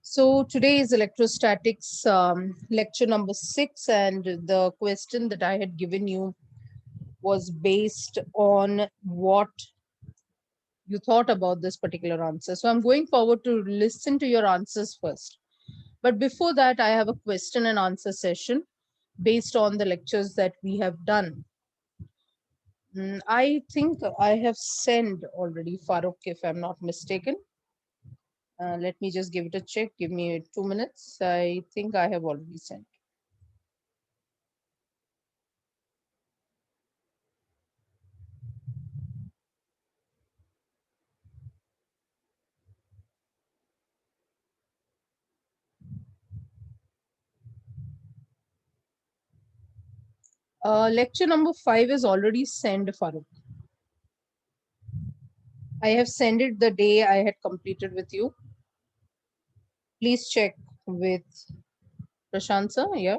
So today is electrostatics lecture number 6, and the question that I had given you was based on what you thought about this particular answer. So I'm going forward to listen to your answers first. But before that, I have a question and answer session based on the lectures that we have done. I think I have sent already, Farooq, if I'm not mistaken. Let me just give it a check. Give me 2 minutes. I think I have already sent. Lecture number 5 is already sent, Farooq. I have sent it the day I had completed with you. Please check with Prashant sir. Yeah.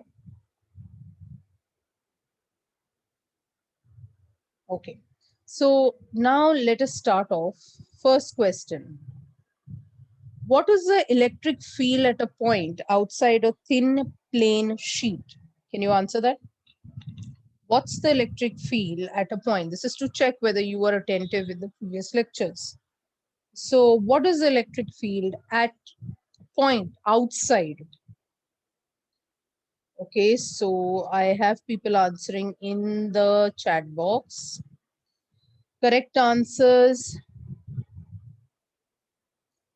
Okay. So now let us start off. First question. What is the electric field at a point outside a thin plane sheet? Can you answer that? What's the electric field at a point? This is to check whether you were attentive with the previous lectures. So what is the electric field at point outside? Okay, so I have people answering in the chat box. Correct answers: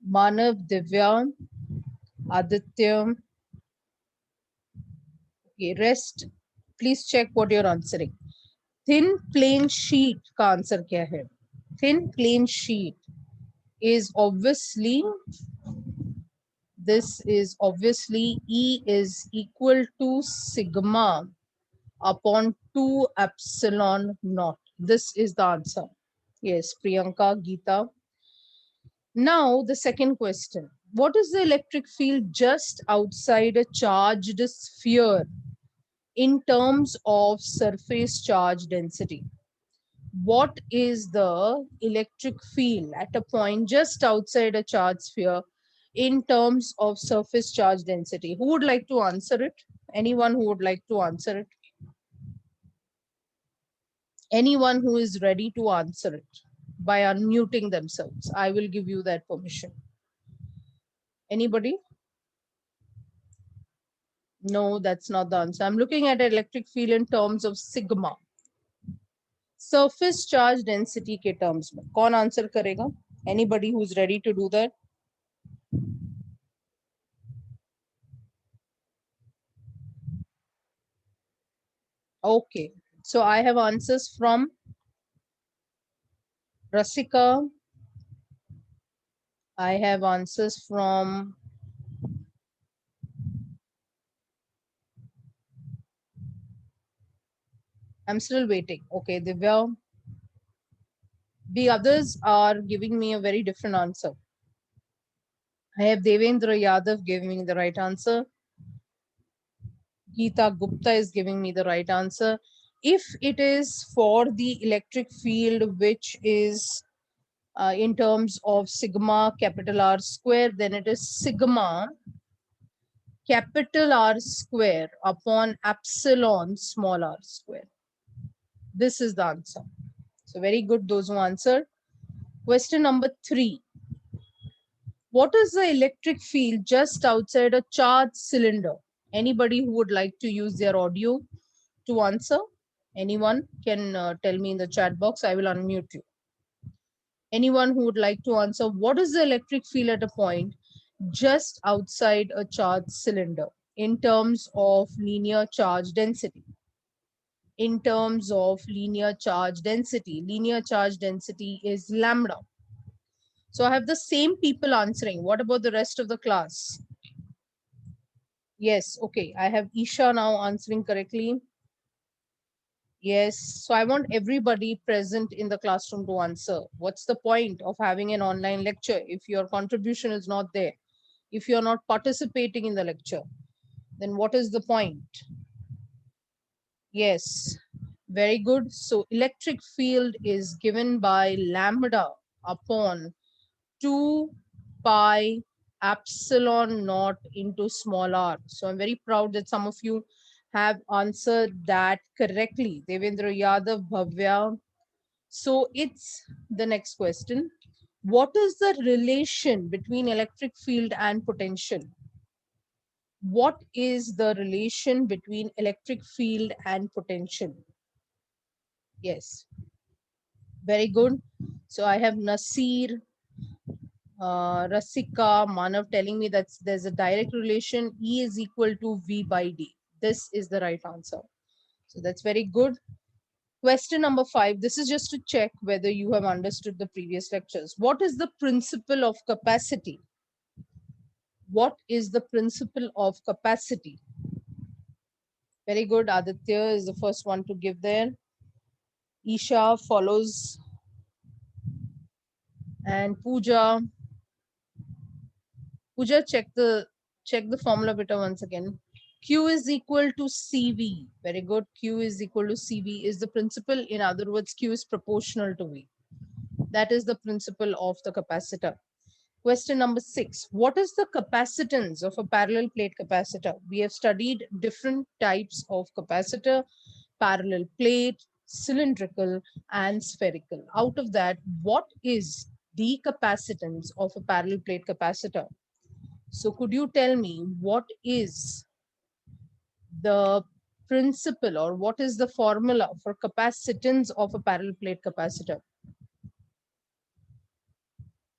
Manav, Divya, Aditya. Okay, rest, please check what you're answering. Thin plane sheet का answer क्या है? Thin plane sheet is obviously, this is obviously E is equal to sigma upon 2 epsilon naught. This is the answer. Yes, Priyanka, Geeta. Now the second question. What is the electric field just outside a charged sphere in terms of surface charge density? What is the electric field at a point just outside a charged sphere in terms of surface charge density? Who would like to answer it? Anyone who would like to answer it? Anyone who is ready to answer it by unmuting themselves, I will give you that permission. Anybody? No, that's not the answer. I'm looking at electric field in terms of sigma. Surface charge density के terms में कौन answer करेगा? Anybody who's ready to do that? Okay, so I have answers from Rasika. I have answers from I'm still waiting. Okay, Divya. The others are giving me a very different answer. I have Devendra Yadav giving me the right answer. Geeta Gupta is giving me the right answer. If it is for the electric field, which is in terms of sigma capital R square, then it is sigma capital R square upon epsilon small r square. This is the answer. So very good, those who answered. Question number 3. What is the electric field just outside a charged cylinder? Anybody who would like to use their audio to answer? Anyone can tell me in the chat box. I will unmute you. Anyone who would like to answer, what is the electric field at a point just outside a charged cylinder in terms of linear charge density? In terms of linear charge density is lambda. So I have the same people answering. What about the rest of the class? Yes, okay. I have Isha now answering correctly. Yes, so I want everybody present in the classroom to answer. What's the point of having an online lecture if your contribution is not there? If you're not participating in the lecture, then what is the point? Yes, very good. So electric field is given by lambda upon 2 pi epsilon naught into small r. So I'm very proud that some of you have answered that correctly. Devendra Yadav, Bhavya. So it's the next question. What is the relation between electric field and potential? What is the relation between electric field and potential? Yes, very good. So I have Nasir, Rasika, Manav telling me that there's a direct relation. E is equal to V by D. This is the right answer. So that's very good. Question number 5. This is just to check whether you have understood the previous lectures. What is the principle of capacity? What is the principle of capacity? Very good. Aditya is the first one to give there. Isha follows. And Pooja. Pooja, check the formula beta once again. Q is equal to CV. Very good. Q is equal to CV is the principle. In other words, Q is proportional to V. That is the principle of the capacitor. Question number 6. What is the capacitance of a parallel plate capacitor? We have studied different types of capacitor: parallel plate, cylindrical, and spherical. Out of that, what is the capacitance of a parallel plate capacitor? So could you tell me what is the principle or what is the formula for capacitance of a parallel plate capacitor?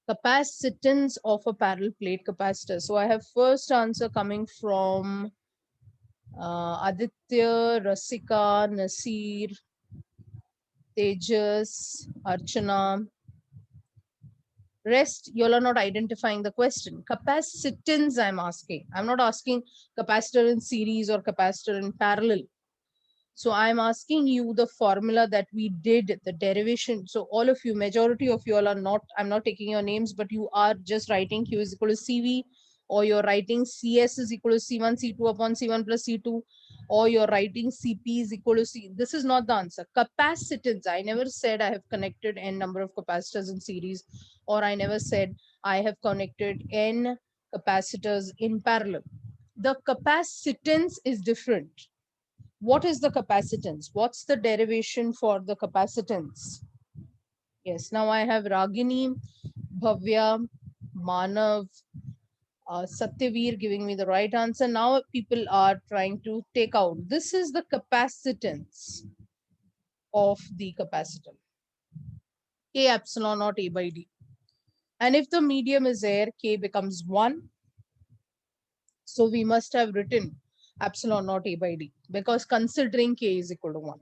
Capacitance of a parallel plate capacitor. So I have first answer coming from Aditya, Rasika, Nasir, Tejas, Archana. Rest, you all are not identifying the question. Capacitance, I'm asking. I'm not asking capacitor in series or capacitor in parallel. So I'm asking you the formula that we did, the derivation. So all of you, majority of you all are not, I'm not taking your names, but you are just writing Q is equal to CV, or you're writing CS is equal to C1, C2 upon C1 plus C2, or you're writing CP is equal to C. This is not the answer. Capacitance, I never said I have connected n number of capacitors in series, or I never said I have connected n capacitors in parallel. The capacitance is different. What is the capacitance? What's the derivation for the capacitance? Yes, now I have Ragini, Bhavya, Manav, Satyaveer giving me the right answer. Now people are trying to take out. This is the capacitance of the capacitor. K epsilon naught A by D. And if the medium is air, K becomes 1. So we must have written epsilon naught A by D because considering K is equal to 1.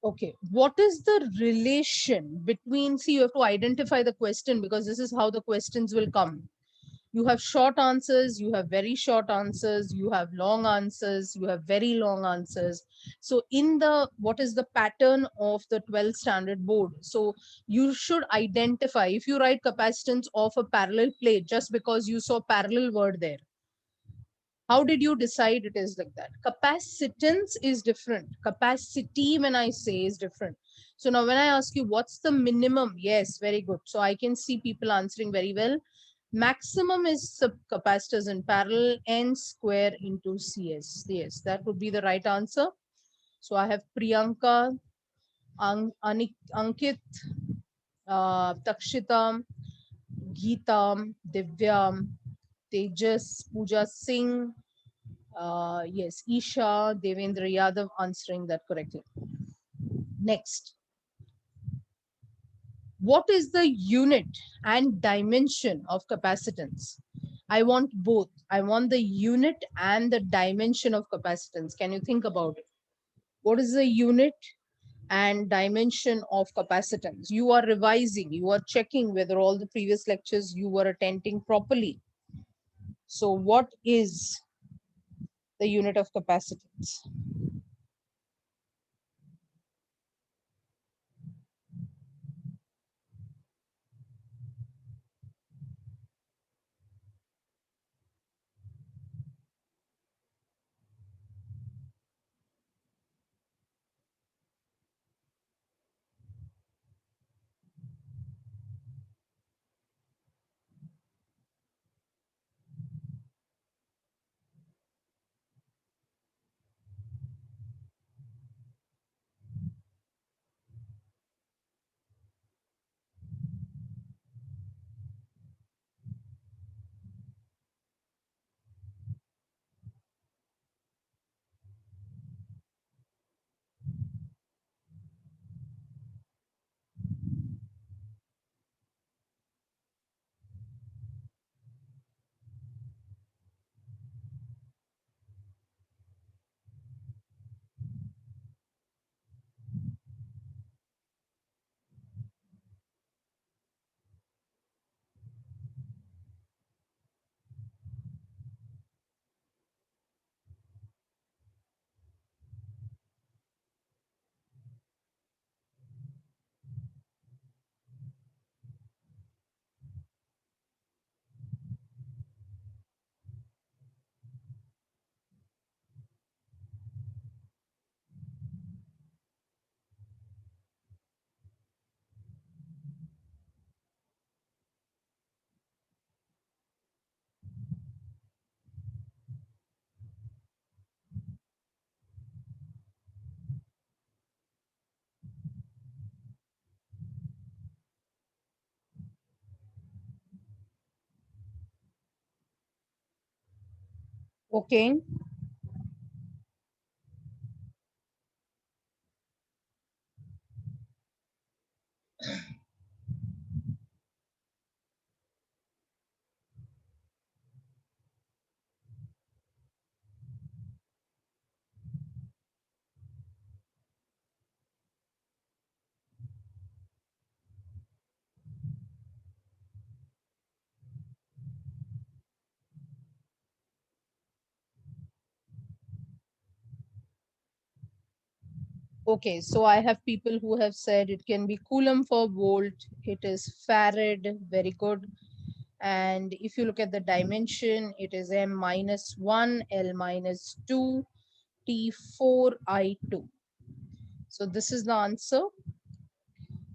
Okay, what is the relation between, see, you have to identify the question because this is how the questions will come. You have short answers, you have very short answers, you have long answers, you have very long answers. So in the, what is the pattern of the 12th standard board? So you should identify, if you write capacitance of a parallel plate, just because you saw parallel word there, how did you decide it is like that? Capacitance is different. Capacity, when I say, is different. So now when I ask you what's the minimum, yes, very good. So I can see people answering very well. Maximum is capacitors in parallel, n square into CS. Yes, that would be the right answer. So I have Priyanka, Ankit, Takshita, Geeta, Divya, Tejas, Pooja Singh, yes, Isha, Devendra Yadav answering that correctly. Next. What is the unit and dimension of capacitance? I want both. I want the unit and the dimension of capacitance. Can you think about it? What is the unit and dimension of capacitance? You are revising, you are checking whether all the previous lectures you were attending properly. So what is the unit of capacitance? Okay. Okay, so I have people who have said it can be coulomb per volt. It is farad. Very good. And if you look at the dimension, it is m minus 1, l minus 2, t4, I2. So this is the answer.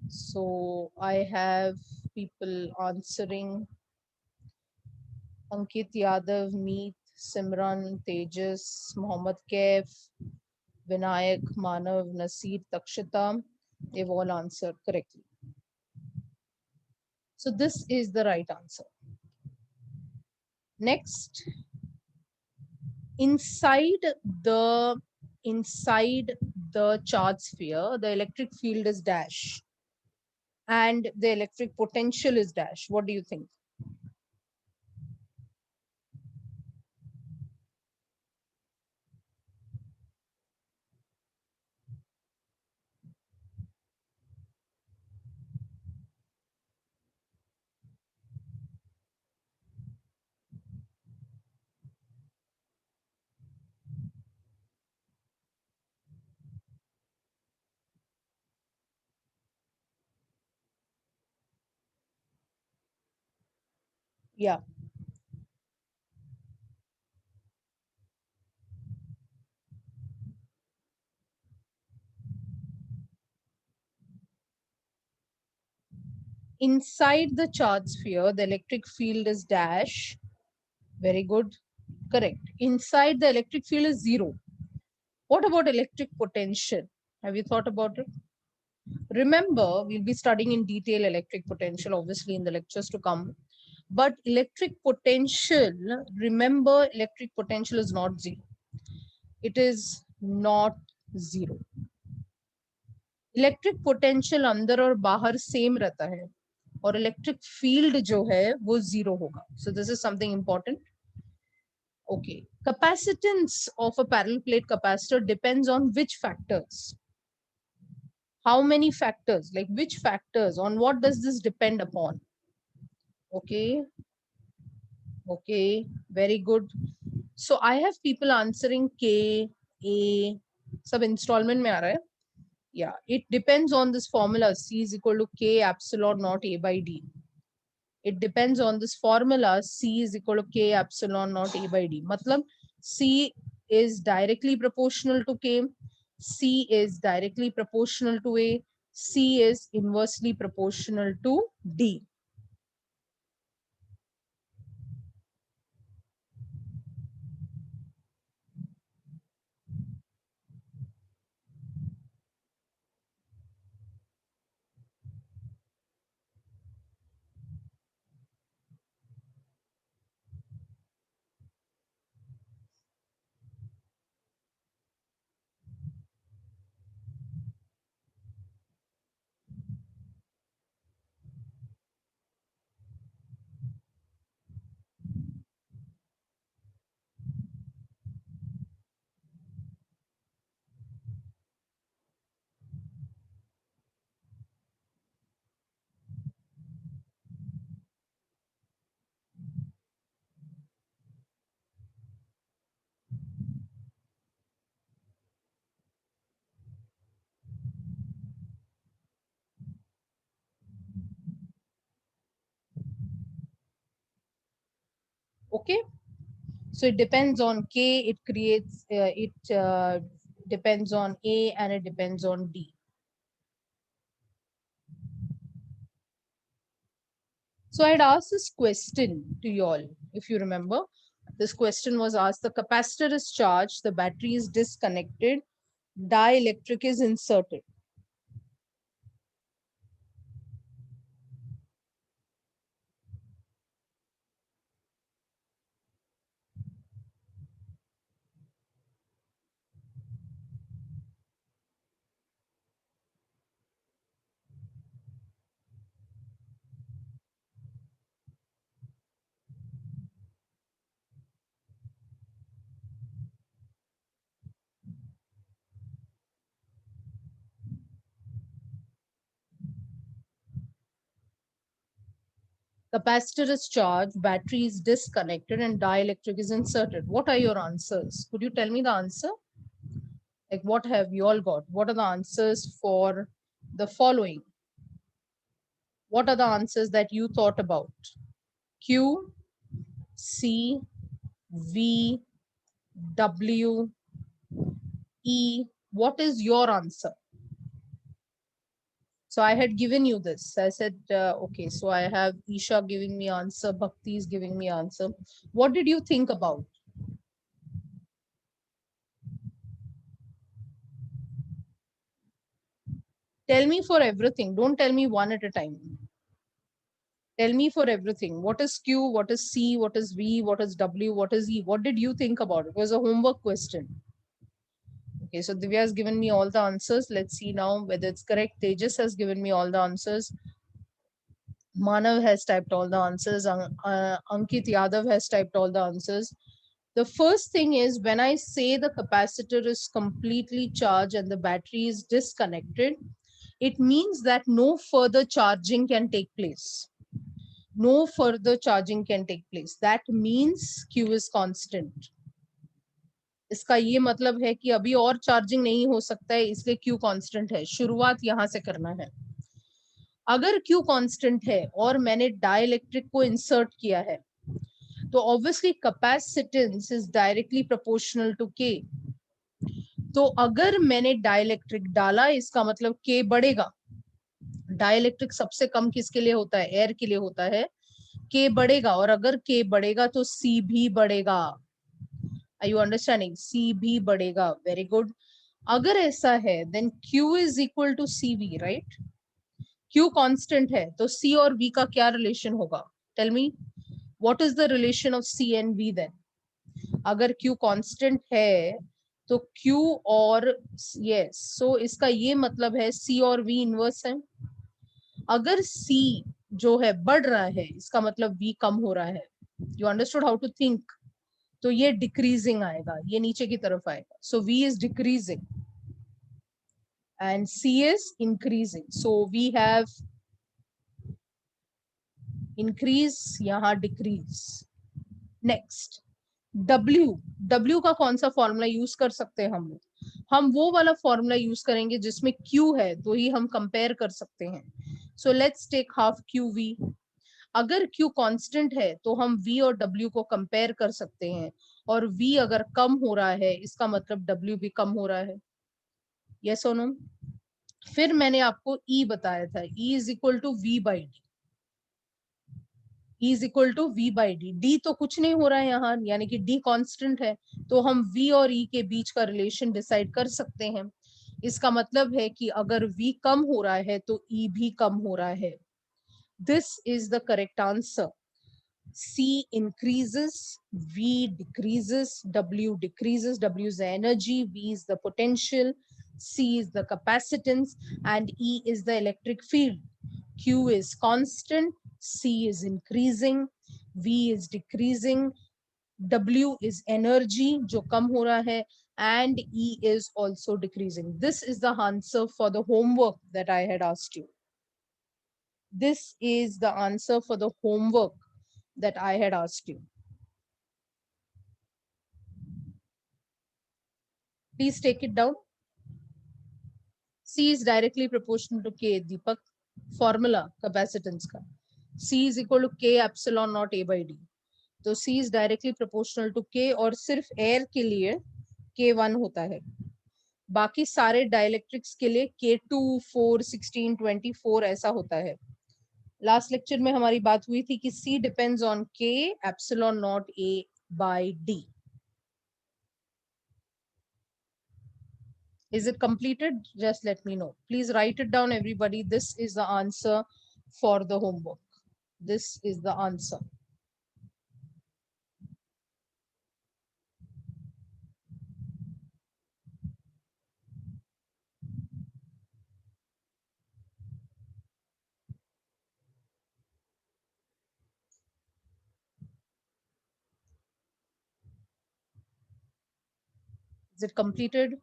So I have people answering: Ankit Yadav, Meet, Simran, Tejas, Mohammad Kaif, Vinayak, Manav, Nasir, Takshita. They've all answered correctly. So this is the right answer. Next, inside the inside the charge sphere, the electric field is dash and the electric potential is dash. What do you think? Yeah. Inside the charge sphere, the electric field is dash. Very good. Correct. Inside the electric field is zero. What about electric potential? Have you thought about it? Remember, we'll be studying in detail electric potential, obviously, in the lectures to come. But electric potential, remember, electric potential is not zero. It is not zero. Electric potential अंदर और बाहर same रहता है और electric field जो है वो zero होगा. So this is something important. Okay, capacitance of a parallel plate capacitor depends on which factors? How many factors? Like which factors? On what does this depend upon? Okay, okay, very good. So I have people answering K, A, सब installment में आ रहा है. Yeah, it depends on this formula. C is equal to K epsilon naught A by D. It depends on this formula. C is equal to K epsilon naught A by D. मतलब C is directly proportional to K. C is directly proportional to A. C is inversely proportional to D. Okay. So it depends on K, it creates, it depends on A and it depends on D. So I had asked this question to you all, if you remember. This question was asked: the capacitor is charged, the battery is disconnected, dielectric is inserted. Capacitor is charged, battery is disconnected, and dielectric is inserted. What are your answers? Could you tell me the answer? Like, what have you all got? What are the answers for the following? What are the answers that you thought about? Q, C, V, W, E. What is your answer? So I had given you this. I said, okay, so I have Isha giving me answer, Bhakti is giving me answer. What did you think about? Tell me for everything. Don't tell me one at a time. Tell me for everything. What is Q? What is C? What is V? What is W? What is E? What did you think about it? It was a homework question. Okay, so Divya has given me all the answers. Let's see now whether it's correct. Tejas has given me all the answers. Manav has typed all the answers. Ankit Yadav has typed all the answers. The first thing is, when I say the capacitor is completely charged and the battery is disconnected, it means that no further charging can take place. No further charging can take place. That means Q is constant. इसका ये मतलब है कि अभी और charging नहीं हो सकता है, इसलिए Q कांस्टेंट है. शुरुआत यहां से करना है. अगर Q कांस्टेंट है और मैंने डाइलेक्ट्रिक को इंसर्ट किया है, तो obviously capacitance is directly proportional to K. तो अगर मैंने डाइलेक्ट्रिक डाला, इसका मतलब K बढ़ेगा. डाइलेक्ट्रिक सबसे कम किसके लिए होता है? एयर के लिए होता है. K बढ़ेगा, और अगर K बढ़ेगा तो C भी बढ़ेगा. Are you understanding? C भी बढ़ेगा. Very good. अगर ऐसा है, then Q is equal to CV, right? Q constant है, तो C और V का क्या रिलेशन होगा? Tell me. What is the relation of C and V then? अगर Q constant है, तो Q और yes, so इसका ये मतलब है C और V इनवर्स है. अगर C जो है बढ़ रहा है, इसका मतलब V कम हो रहा है. You understood how to think? तो ये डिक्रीजिंग आएगा, ये नीचे की तरफ आएगा. सो V is decreasing and C is increasing. So we have increase, यहाँ decrease. Next, W का कौन सा फॉर्मूला यूज कर सकते हैं हम लोग? हम वो वाला फॉर्मूला यूज करेंगे जिसमें Q है, तो ही हम कंपेयर कर सकते हैं. So let's take half QV. अगर Q कांस्टेंट है तो हम V और W को कंपेयर कर सकते हैं, और V अगर कम हो रहा है, इसका मतलब W भी कम हो रहा है. यस और नो? फिर मैंने आपको E बताया था. E is equal to V by D. E is equal to V by D. D तो कुछ नहीं हो रहा है यहाँ, यानी कि D कांस्टेंट है, तो हम V और E के बीच का रिलेशन डिसाइड कर सकते हैं. इसका मतलब है कि अगर V कम हो रहा है तो E भी कम हो रहा है. This is the correct answer. C increases, V decreases, W decreases. W is the energy, V is the potential, C is the capacitance, and E is the electric field. Q is constant, C is increasing, V is decreasing, W is energy जो कम हो रहा है, and E is also decreasing. This is the answer for the homework that I had asked you. This is the answer for the homework that I had asked you. Please take it down. C is directly proportional to K. Deepak, formula capacitance का. C is equal to K epsilon naught A by D. तो C is directly proportional to K, और सिर्फ air के लिए K1 होता है. बाकी सारे डाइलेक्ट्रिक्स के लिए K2, 4, 16, 24 ऐसा होता है. लास्ट लेक्चर में हमारी बात हुई थी कि C depends on K epsilon naught A by D. Is it completed? Just let me know. Please write it down, everybody. This is the answer for the homework. This is the answer. Is it completed?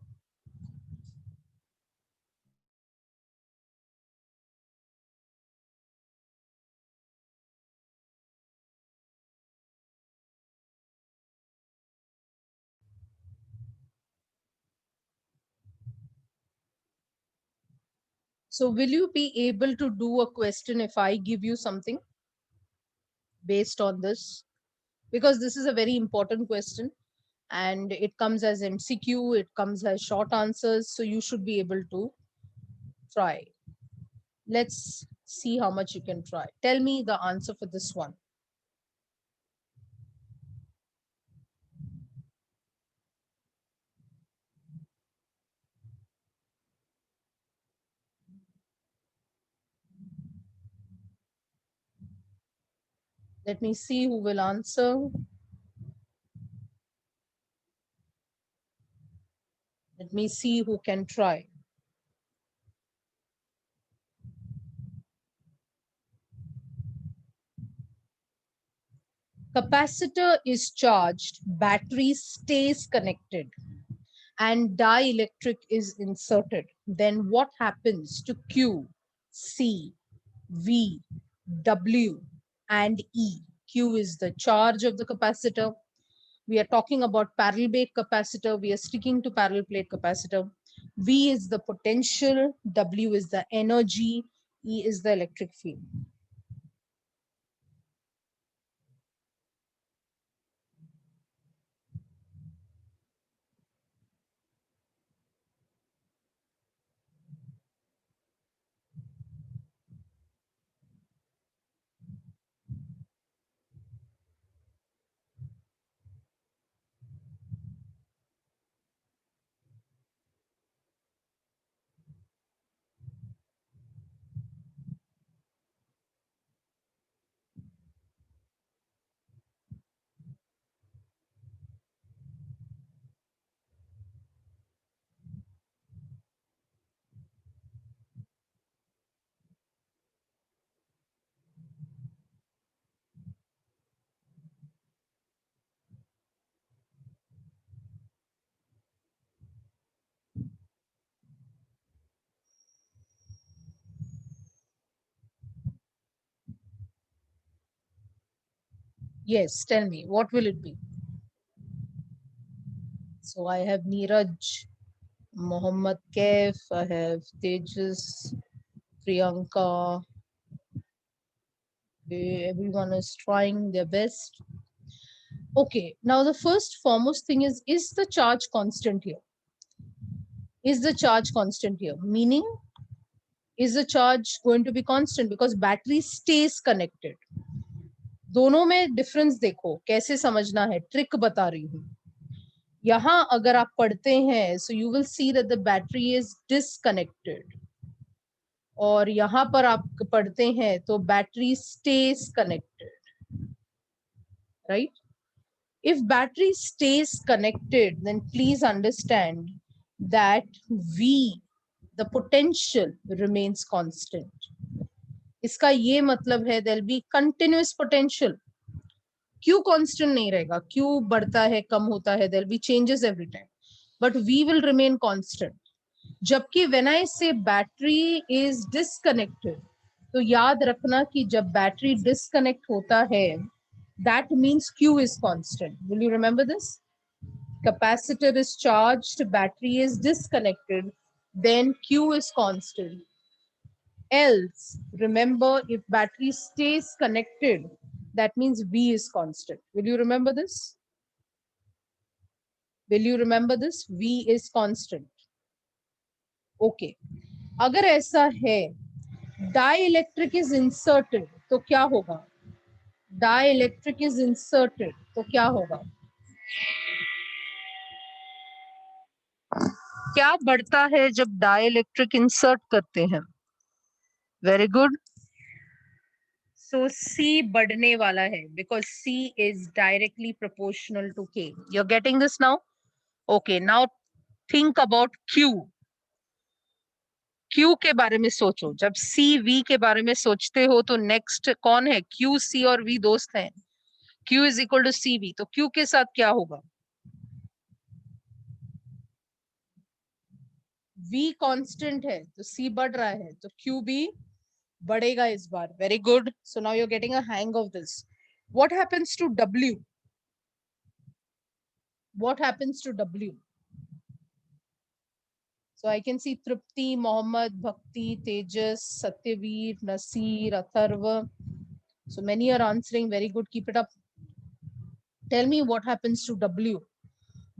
So will you be able to do a question if I give you something based on this? Because this is a very important question and it comes as MCQ, it comes as short answers, so you should be able to try. Let's see how much you can try. Tell me the answer for this one. Let me see who will answer. Let me see who can try. Capacitor is charged, battery stays connected, and dielectric is inserted. Then what happens to Q, C, V, W, and E? Q is the charge of the capacitor. We are talking about parallel plate capacitor. We are sticking to parallel plate capacitor. V is the potential, W is the energy, E is the electric field. Yes, tell me, what will it be? So I have Neeraj, Mohammed Kaif, I have Tejas, Priyanka. Everyone is trying their best. Okay, now the first foremost thing is the charge constant here? Is the charge constant here? Meaning, is the charge going to be constant? Because battery stays connected. दोनों में difference देखो, कैसे समझना है, trick बता रही हूँ. यहाँ अगर आप पढ़ते हैं, so you will see that the battery is disconnected. और यहाँ पर आप पढ़ते हैं तो battery stays connected, right? If battery stays connected, then please understand that V, the potential, remains constant. इसका ये मतलब है there will be continuous potential. Q constant नहीं रहेगा, Q बढ़ता है, कम होता है, there will be changes every time, but V will remain constant. जबकि when I say battery is disconnected, तो याद रखना कि जब बैटरी डिस्कनेक्ट होता है, that means Q is constant. Will you remember this? Capacitor is charged, battery is disconnected, then Q is constant. Else, remember, if battery stays connected, that means V is constant. Will you remember this? Will you remember this? V is constant. Okay. अगर ऐसा है, dielectric is inserted, तो क्या होगा? Dielectric is inserted, तो क्या होगा? क्या बढ़ता है जब dielectric insert करते हैं? Very good. So C बढ़ने वाला है because C is directly proportional to K. You're getting this now? Okay, now think about Q. Q के बारे में सोचो. जब C V के बारे में सोचते हो तो next कौन है? Q C और V दोस्त हैं. Q is equal to CV. तो Q के साथ क्या होगा? V constant है तो C बढ़ रहा है तो Q भी बढ़ेगा इस बार. Very good. So now you're getting a hang of this. What happens to W? What happens to W? So I can see Tripti, Mohammed, Bhakti, Tejas, Satyaveer, Nasir, Atharva. So many are answering. Very good. Keep it up. Tell me what happens to W.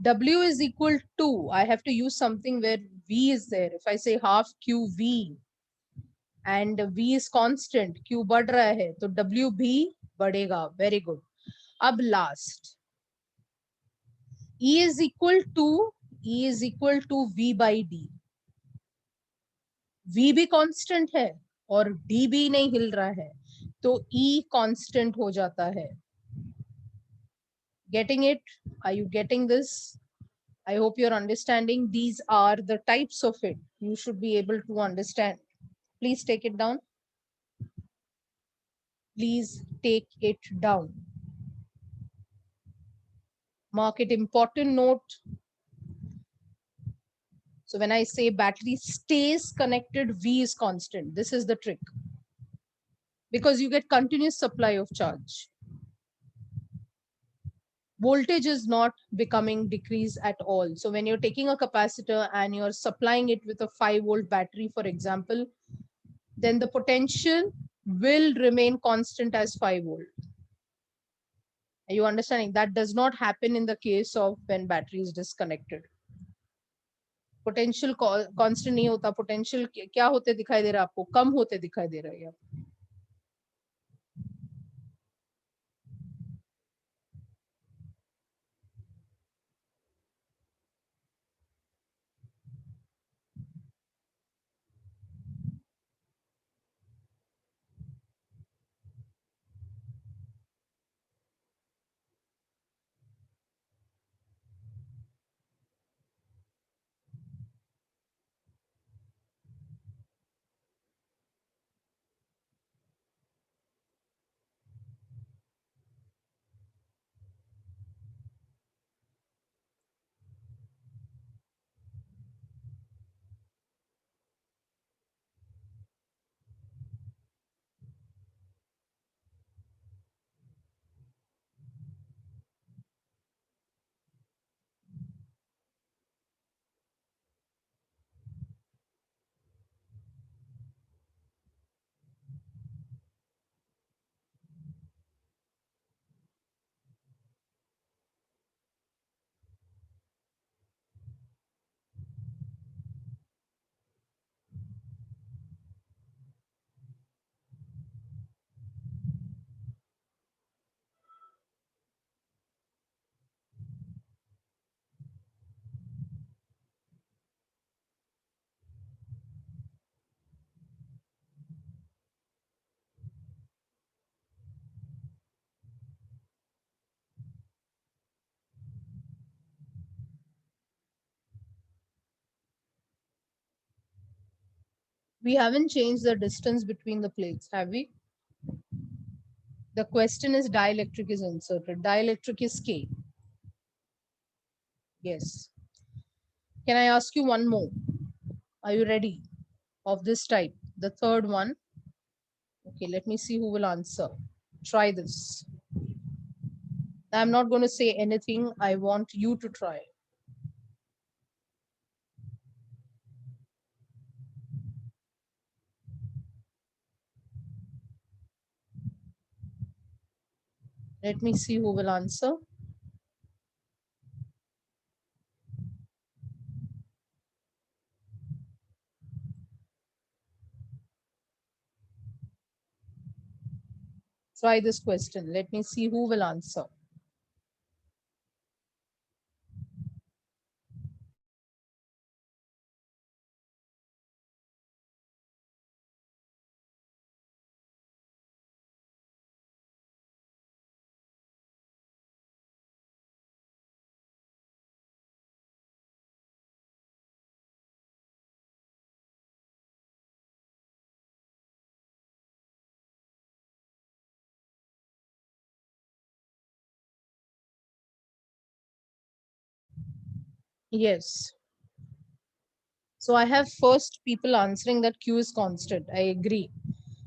W is equal to, I have to use something where V is there. If I say half QV and V is constant, Q बढ़ रहा है, तो W भी बढ़ेगा. Very good. अब last. E is equal to V by D. V भी constant है और D भी नहीं हिल रहा है, तो E कांस्टेंट हो जाता है. Getting it? Are you getting this? I hope you're understanding. These are the types of it. You should be able to understand. Please take it down. Please take it down. Mark it important note. So when I say battery stays connected, V is constant. This is the trick. Because you get continuous supply of charge. Voltage is not becoming decrease at all. So when you're taking a capacitor and you're supplying it with a 5-volt battery, for example, then the potential will remain constant as 5 volt. Are you understanding? That does not happen in the case of when battery is disconnected. Potential constant नहीं होता. Potential क्या होते दिखाई दे रहा है आपको? कम होते दिखाई दे रहा है. We haven't changed the distance between the plates, have we? The question is dielectric is inserted. Dielectric is K. Yes. Can I ask you one more? Are you ready? Of this type, the third one. Okay, let me see who will answer. Try this. I'm not going to say anything. I want you to try. Let me see who will answer. Try this question. Let me see who will answer. Yes. So I have first people answering that Q is constant. I agree.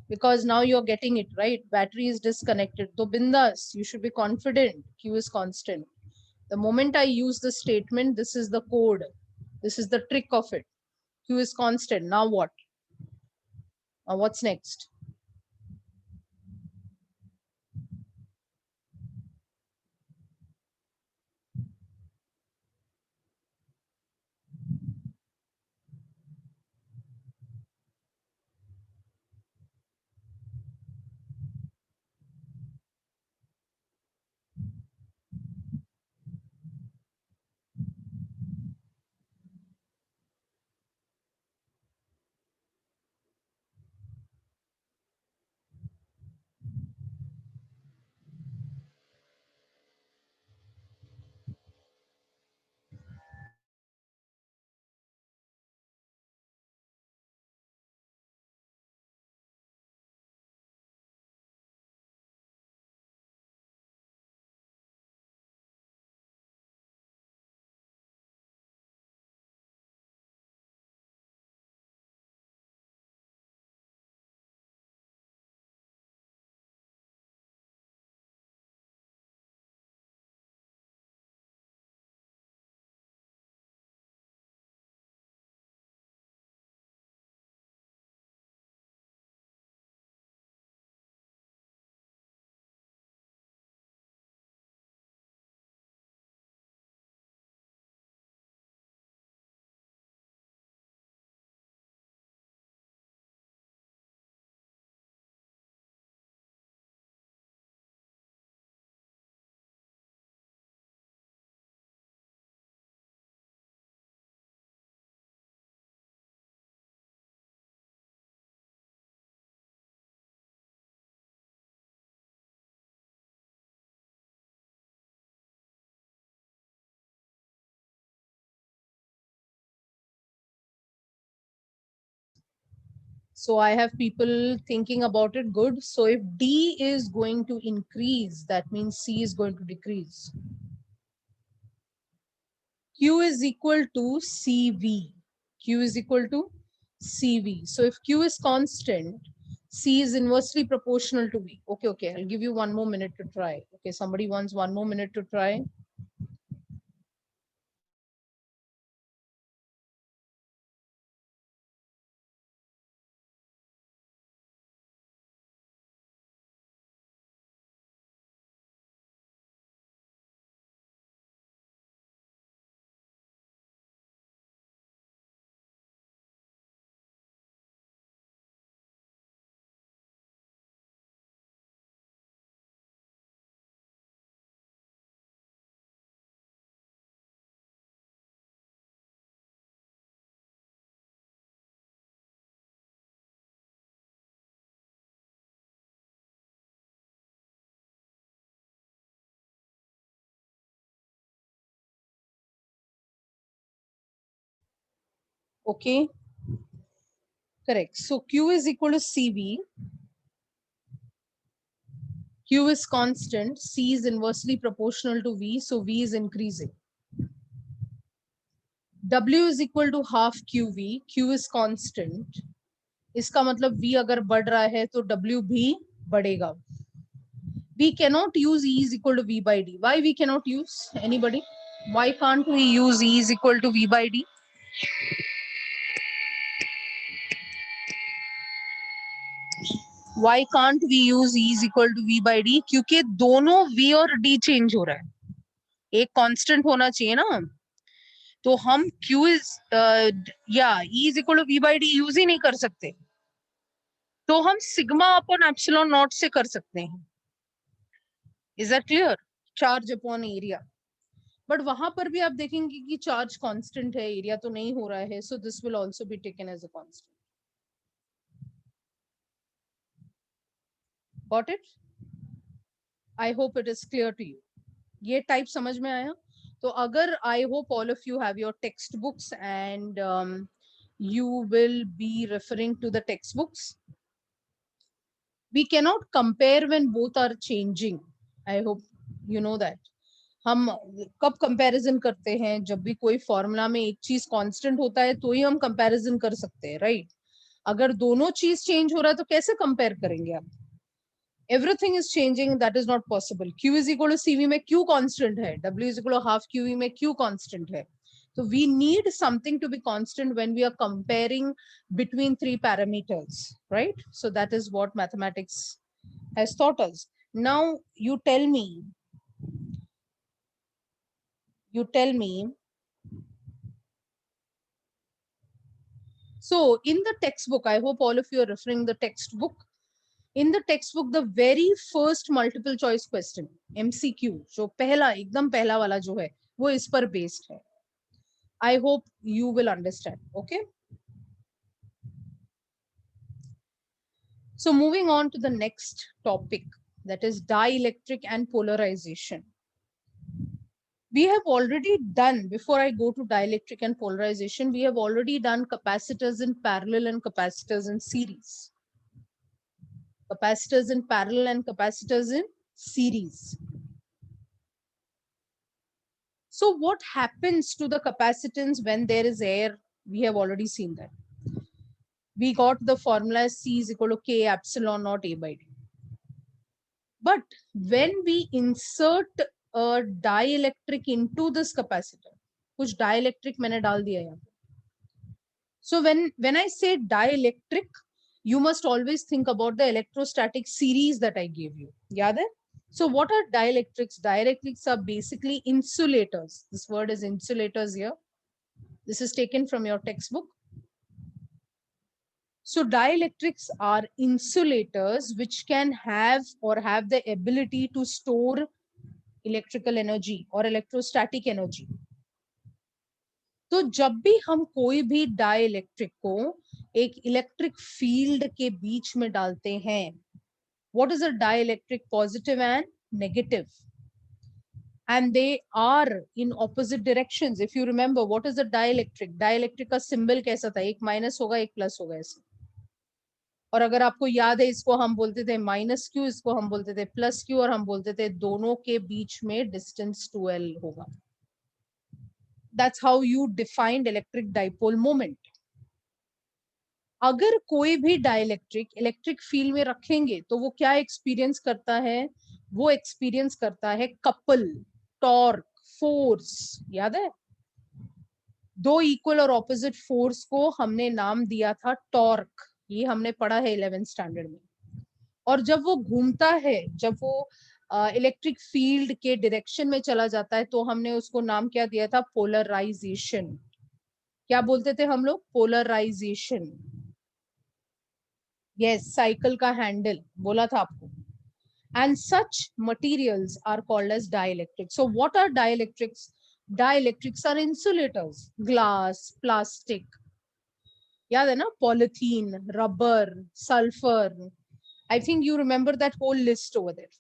Because now you're getting it, right? Battery is disconnected. So bindas, you should be confident Q is constant. The moment I use the statement, this is the code. This is the trick of it. Q is constant. Now what? What's next? So I have people thinking about it. Good. So if D is going to increase, that means C is going to decrease. Q is equal to CV. Q is equal to CV. So if Q is constant, C is inversely proportional to V. Okay. I'll give you 1 more minute to try. Okay, somebody wants 1 more minute to try. Okay, correct. So Q is equal to CV. Q is constant, C is inversely proportional to V, so V is increasing. W is equal to half QV, Q is constant. इसका मतलब V अगर बढ़ रहा है तो W भी बढ़ेगा. We cannot use E is equal to V by D. Why we cannot use? Anybody? Why can't we use E is equal to V by D? Why can't we use E is equal to V by D? क्योंकि दोनों V और D change हो रहा है. एक constant होना चाहिए ना. तो हम Q is या E is equal to V by D use ही नहीं कर सकते. तो हम सिग्मा अपॉन एप्सिलॉन नॉट से कर सकते हैं. Is that clear? Charge upon area. But वहां पर भी आप देखेंगे कि चार्ज कांस्टेंट है, एरिया तो नहीं हो रहा है. So this will also be taken as a constant. Got it? I hope it is clear to you. ये टाइप समझ में आया? तो अगर I hope all of you have your text books and you will be referring to the textbooks. We cannot compare when both are changing. I hope you know that. हम कब comparison करते हैं? जब भी कोई फॉर्मूला में एक चीज कांस्टेंट होता है तो ही हम कंपैरिजन कर सकते हैं, राइट? अगर दोनों चीज चेंज हो रहा है तो कैसे कंपेयर करेंगे आप? Everything is changing, that is not possible. Q is equal to CV में Q कांस्टेंट है, W is equal to half QV में Q कांस्टेंट है. So we need something to be constant when we are comparing between three parameters, right? So that is what mathematics has taught us. Now you tell me, so in the textbook, I hope all of you are referring the textbook. In the textbook, the very first multiple choice question, MCQ, जो पहला एकदम पहला वाला जो है, वो इस पर based है. I hope you will understand. Okay. So moving on to the next topic, that is dielectric and polarization. We have already done, before I go to dielectric and polarization, we have already done capacitors in parallel and capacitors in series. Capacitors in parallel and capacitors in series. So what happens to the capacitance when there is air? We have already seen that. We got the formula C is equal to K epsilon naught A by D. But when we insert a dielectric into this capacitor, कुछ dielectric मैंने डाल दिया यहाँ पे. So when I say dielectric, you must always think about the electrostatic series that I gave you. याद है? So what are dielectrics? Dielectrics are basically insulators. This word is insulators here. This is taken from your textbook. So dielectrics are insulators which can have or have the ability to store electrical energy or electrostatic energy. तो जब भी हम कोई भी dielectric को एक electric field के बीच में डालते हैं, what is a dielectric? Positive and negative, and they are in opposite directions. If you remember, what is a dielectric? Dielectric का symbol कैसा था? एक माइनस होगा, एक प्लस होगा ऐसे. और अगर आपको याद है, इसको हम बोलते थे माइनस क्यू, इसको हम बोलते थे प्लस क्यू, और हम बोलते थे दोनों के बीच में डिस्टेंस 2l होगा. That's how you defined electric dipole moment. अगर कोई भी डाइलेक्ट्रिक इलेक्ट्रिक फील्ड में रखेंगे तो वो क्या एक्सपीरियंस करता है? वो एक्सपीरियंस करता है कपल, टॉर्क, फोर्स. याद है? दो इक्वल और ऑपोजिट फोर्स को हमने नाम दिया था टॉर्क. ये हमने पढ़ा है 11th स्टैंडर्ड में. और जब वो घूमता है, जब वो इलेक्ट्रिक फील्ड के डायरेक्शन में चला जाता है, तो हमने उसको नाम क्या दिया था? पोलराइजेशन. क्या बोलते थे हम लोग? पोलराइजेशन. यस, साइकिल का हैंडल बोला था आपको. And such materials are called as dielectrics. So what are dielectrics? Dielectrics are insulators. Glass, plastic, याद है ना? Polythene, rubber, sulfur. I think you remember that whole list over there.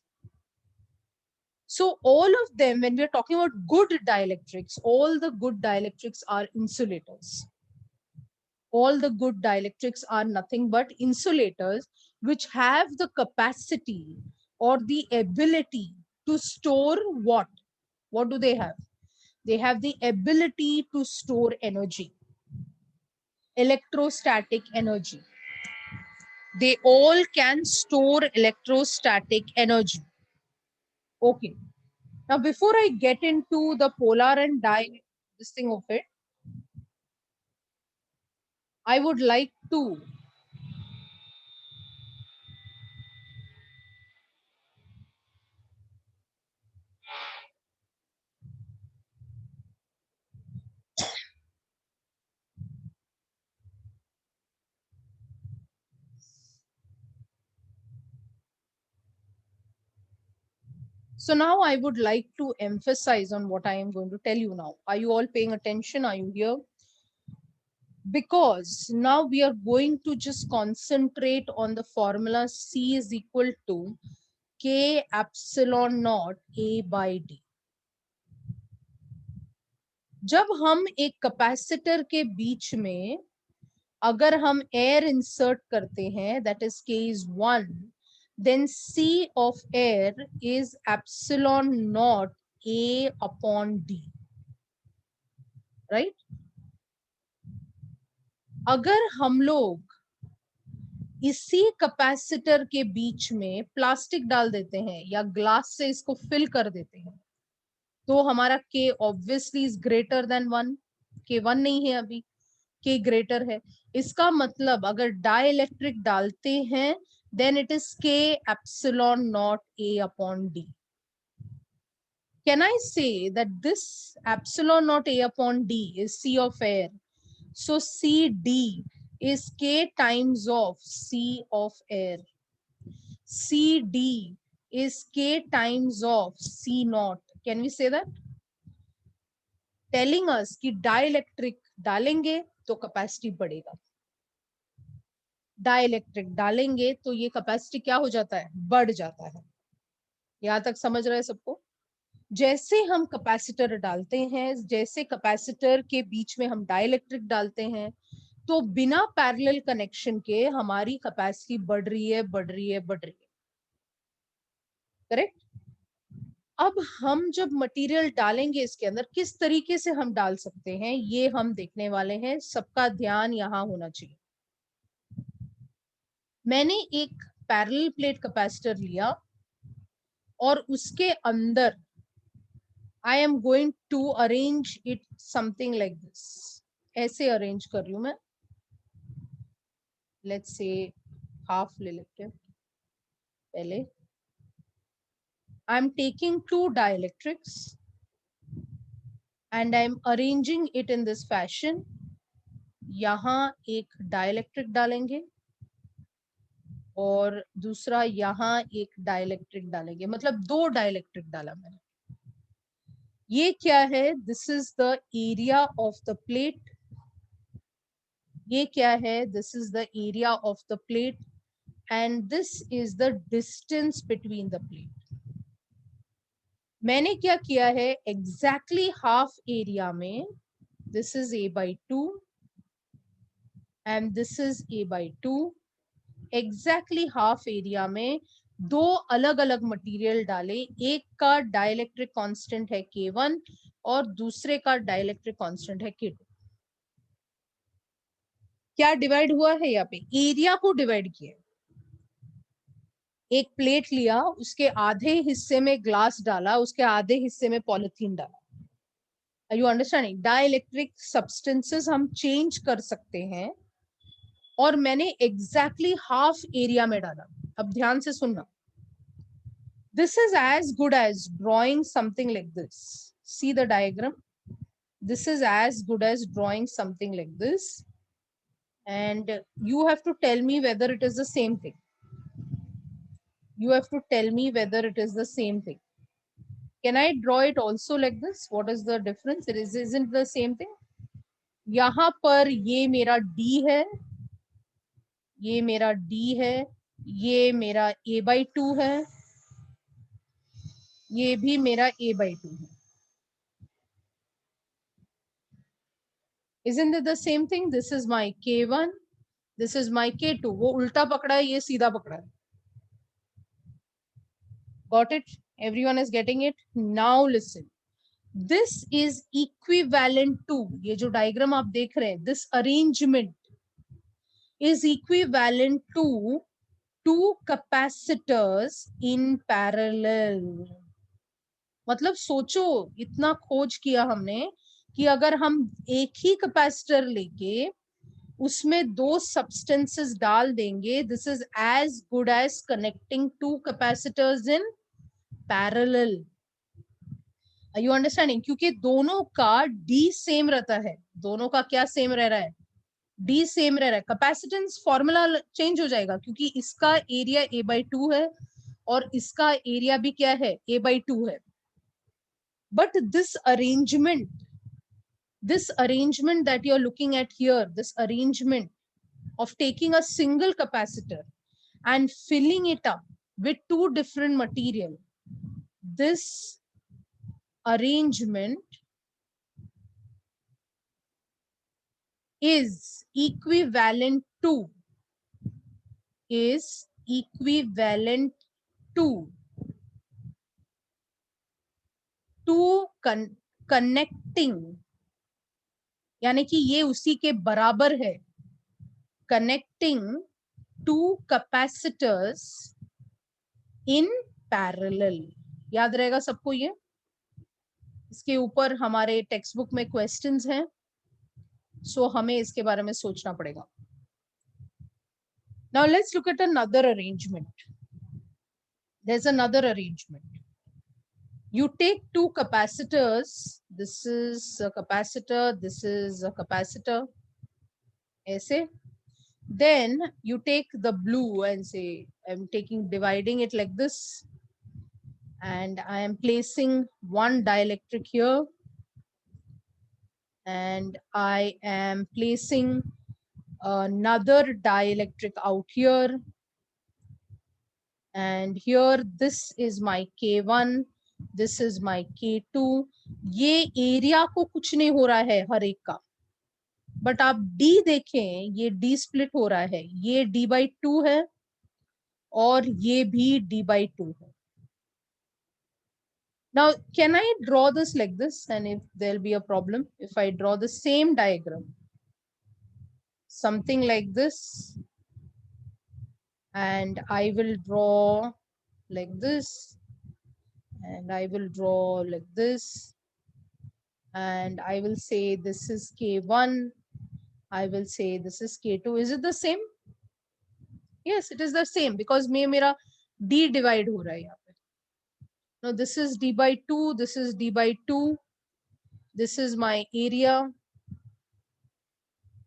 So all of them, when we are talking about good dielectrics, all the good dielectrics are insulators. All the good dielectrics are nothing but insulators which have the capacity or the ability to store what? What do they have? They have the ability to store energy, electrostatic energy. They all can store electrostatic energy. Okay. Now, before I get into the polar and this thing of it, I would like to So now I would like to emphasize on what I am going to tell you now. Are you all paying attention? Are you here? Because now we are going to just concentrate on the formula C is equal to K epsilon naught A by D. जब हम एक capacitor के बीच में अगर हम air insert करते हैं, that is K is 1, then C of air is epsilon naught A upon D, right? अगर हम लोग इसी कैपेसिटर के बीच में प्लास्टिक डाल देते हैं या ग्लास से इसको फिल कर देते हैं, तो हमारा K obviously is greater than 1. K1 नहीं है अभी, K ग्रेटर है। इसका मतलब अगर डाइलेक्ट्रिक डालते हैं then it is K epsilon naught A upon D. Can I say that this epsilon naught A upon D is C of air? So CD is K times of C of air. CD is K times of C naught. Can we say that? Telling us कि dielectric डालेंगे तो capacity बढ़ेगा, dielectric डालेंगे तो ये capacity क्या हो जाता है, बढ़ जाता है। यहां तक समझ रहे हैं सबको? जैसे हम कैपेसिटर डालते हैं, जैसे कैपेसिटर के बीच में हम डाइलेक्ट्रिक डालते हैं, तो बिना पैरेलल कनेक्शन के हमारी कैपेसिटी बढ़ रही है, बढ़ रही है, बढ़ रही है। करेक्ट? अब हम जब मटेरियल डालेंगे इसके अंदर, किस तरीके से हम डाल सकते हैं ये हम देखने वाले हैं। सबका ध्यान यहाँ होना चाहिए। मैंने एक पैरेलल प्लेट कैपेसिटर लिया और उसके अंदर I am going to arrange it something like this. ऐसे अरेंज कर रही हूं मैं। Let's say half ले लेते हैं पहले। I'm taking two dielectrics and I'm arranging it in this fashion. यहाँ एक डाइलेक्ट्रिक डालेंगे और दूसरा यहाँ एक डाइलेक्ट्रिक डालेंगे, मतलब दो डाइलेक्ट्रिक डाला मैंने। ये क्या है? This is the area of the plate. ये क्या है? This is the area of the plate and this is the distance between the plate. मैंने क्या किया है? एग्जैक्टली हाफ एरिया में, this is A/2 and this is A/2, exactly half area में दो अलग अलग मटेरियल डाले। एक का डाइलेक्ट्रिक कांस्टेंट है K1 और दूसरे का डाइलेक्ट्रिक कांस्टेंट है K2। क्या डिवाइड हुआ है? यहाँ पे एरिया को डिवाइड किया। एक प्लेट लिया, उसके आधे हिस्से में ग्लास डाला, उसके आधे हिस्से में पॉलिथीन डाला। You understanding? डाइलेक्ट्रिक सब्सटेंसेस हम चेंज कर सकते हैं और मैंने एग्जैक्टली हाफ एरिया में डाला। अब ध्यान से सुनना। This is as good as drawing something like this. See the diagram. This is as good as drawing something like this. And you have to tell me whether it is the same thing. You have to tell me whether it is the same thing. Can I draw it also like this? What is the difference? It isn't the same thing. यहाँ पर ये मेरा D है, ये मेरा D है, ये मेरा A/2 है, ये भी मेरा A/2 है। Isn't it the same thing? This is my K1, this is my K2. वो उल्टा पकड़ा है, ये सीधा पकड़ा है। Got it? Everyone is getting it? Now listen. This is equivalent to, ये जो डायग्राम आप देख रहे हैं, this arrangement is equivalent to two capacitors in parallel. मतलब सोचो, इतना खोज किया हमने कि अगर हम एक ही कैपेसिटर लेके उसमें दो सब्सटेंसेस डाल देंगे, this is as good as connecting two capacitors in parallel. You understanding? क्योंकि दोनों का डी सेम रहता है। दोनों का क्या सेम रह रहा है? डी सेम रह रहा है। कैपेसिटेंस फॉर्मूला चेंज हो जाएगा क्योंकि इसका एरिया A/2 है और इसका एरिया भी क्या है? A/2 है। But this arrangement that you're looking at here, this arrangement of taking a single capacitor and filling it up with two different material, this arrangement is equivalent to connecting, यानी कि ये उसी के बराबर है, connecting two capacitors in parallel। याद रहेगा सबको ये? इसके ऊपर हमारे टेक्स्ट बुक में क्वेश्चंस हैं। सो हमें इसके बारे में सोचना पड़ेगा. Now let's look at another arrangement. There's another arrangement. You take two capacitors. This is a capacitor, this is a capacitor. ऐसे. Then you take the blue and say I'm dividing it like this, and I am placing one dielectric here, and I am placing another dielectric out here, and here this is my K1, this is my K2. ये area को कुछ नहीं हो रहा है हर एक का, but आप D देखें, ये D स्प्लिट हो रहा है, ये D/2 है और ये भी D/2 है. Now can I draw this like this, and if there'll be a problem if I draw the same diagram, something like this, and I will draw like this, and I will draw like this, and I will say this is K1, I will say this is K2. Is it the same? Yes, it is the same, because मेरा D divide हो रहा है यहाँ पे. Now this is D/2, this is D/2, this is my area,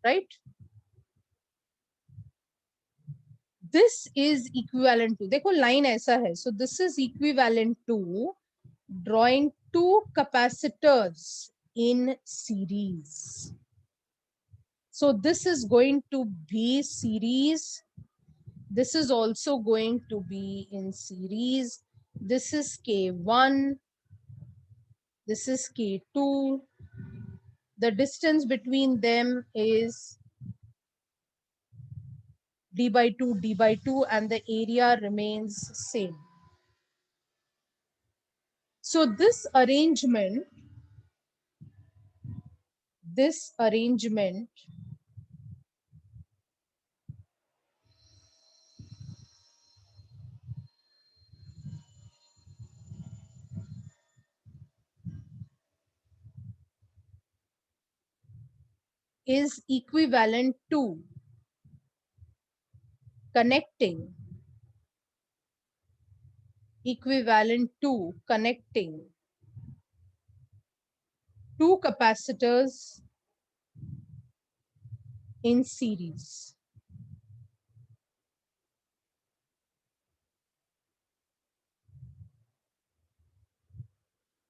right? This is equivalent to, देखो line ऐसा है, so this is equivalent to drawing two capacitors in series. So this is going to be series. This is also going to be in series. This is K1. This is K2. The distance between them is D/2, D/2, and the area remains same. So this arrangement is equivalent to connecting two capacitors in series.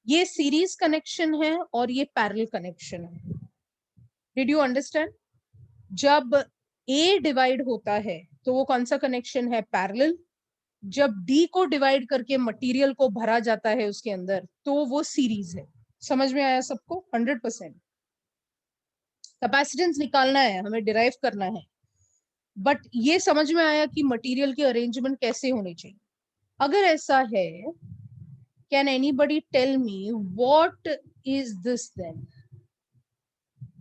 ये series connection है और ये parallel connection है. Did you understand? जब A divide होता है तो वो कौन सा कनेक्शन है? पैरेलल. जब D को डिवाइड करके मटेरियल को भरा जाता है उसके अंदर तो वो सीरीज है. समझ में आया सबको? 100%. कैपेसिटेंस निकालना है हमें, डिराइव करना है, बट ये समझ में आया कि मटेरियल की अरेंजमेंट कैसे होनी चाहिए. अगर ऐसा है, can anybody tell me what is this then?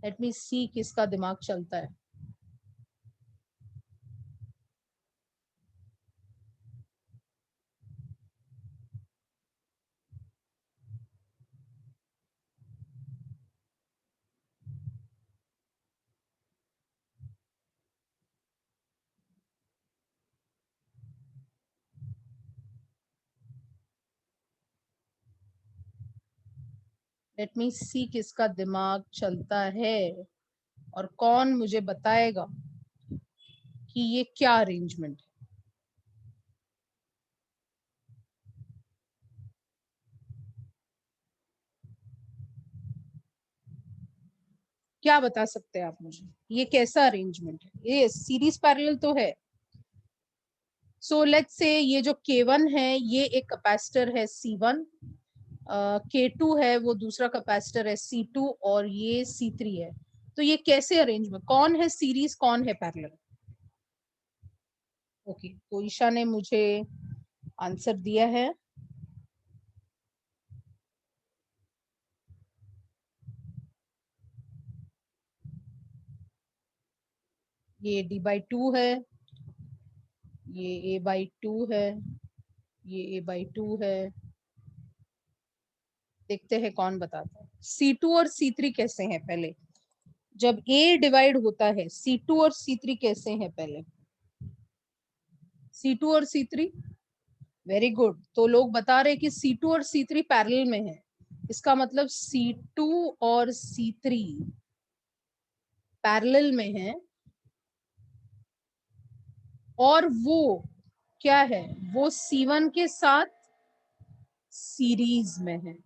Let me see किसका दिमाग चलता है. लेट मी सी किसका दिमाग चलता है और कौन मुझे बताएगा कि ये क्या अरेंजमेंट है. क्या बता सकते हैं आप मुझे, ये कैसा अरेंजमेंट है? ये सीरीज पैरेलल तो है. सो लेट्स से ये जो K1 है ये एक कैपेसिटर है C1, K2 है वो दूसरा कैपेसिटर है C2, और ये C3 है. तो ये कैसे अरेंजमेंट, कौन है सीरीज कौन है पैरेलल? ओके, तो ईशा ने मुझे आंसर दिया है. ये D/2 है, ये A/2 है, ये A/2 है. देखते हैं कौन बताता है. C2 और C3 कैसे हैं पहले. जब A डिवाइड होता है, C2 और C3 कैसे हैं पहले? C2 और C3, वेरी गुड। तो लोग बता रहे कि C2 और C3 पैरेलल में है, इसका मतलब C2 और C3 पैरेलल में है, और वो क्या है, वो C1 के साथ सीरीज में है,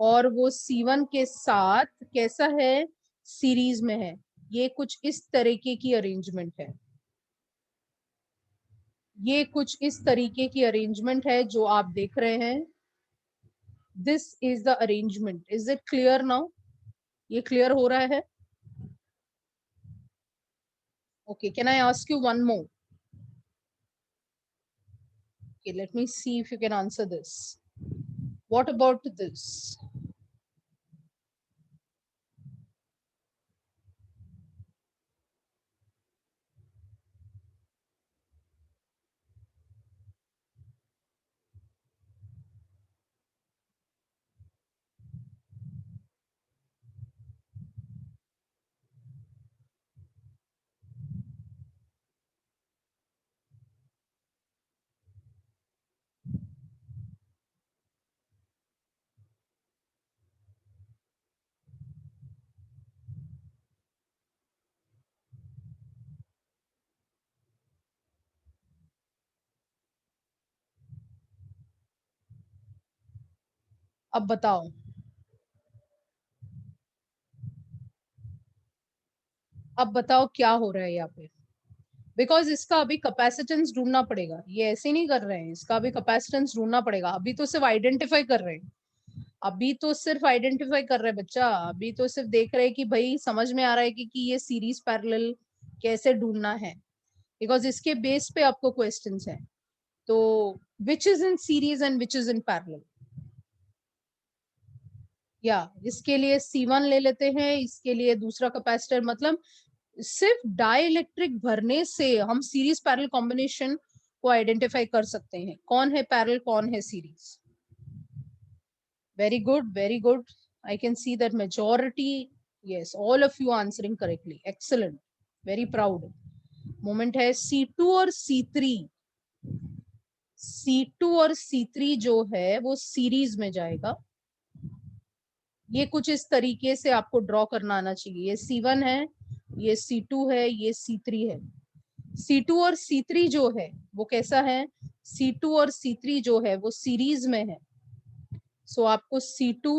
और वो C1 के साथ कैसा है, सीरीज में है। ये कुछ इस तरीके की अरेंजमेंट है, ये कुछ इस तरीके की अरेंजमेंट है जो आप देख रहे हैं। This is the arrangement. Is it clear now? ये क्लियर हो रहा है? Okay, can I ask you one more? Okay, let me see if you can answer this. What about this? अब बताओ, अब बताओ क्या हो रहा है यहाँ पे? बिकॉज इसका अभी कैपेसिटेंस ढूंढना पड़ेगा, ये ऐसे नहीं कर रहे हैं, इसका अभी कैपेसिटेंस ढूंढना पड़ेगा। अभी तो सिर्फ आइडेंटिफाई कर रहे हैं, अभी तो सिर्फ आइडेंटिफाई कर रहे हैं बच्चा, अभी तो सिर्फ देख रहे हैं कि भाई समझ में आ रहा है कि ये सीरीज पैरेलल कैसे ढूंढना है, बिकॉज इसके बेस पे आपको क्वेश्चंस हैं। तो which is in series and which is in parallel, या इसके लिए C1 ले लेते हैं, इसके लिए दूसरा कैपेसिटर। मतलब सिर्फ डाइलेक्ट्रिक भरने से हम सीरीज पैरेलल कॉम्बिनेशन को आइडेंटिफाई कर सकते हैं, कौन है पैरेलल कौन है series. Very good, very good. I can see that majority, yes, all of you answering correctly. Excellent. Very proud. Moment है C2 और C3, C2 और C3 जो है वो सीरीज में जाएगा। ये कुछ इस तरीके से आपको ड्रॉ करना आना चाहिए। ये C1 है, ये C2 है, ये C3 है। C2 और C3 जो है वो कैसा है, C2 और C3 जो है वो सीरीज में है। सो आपको C2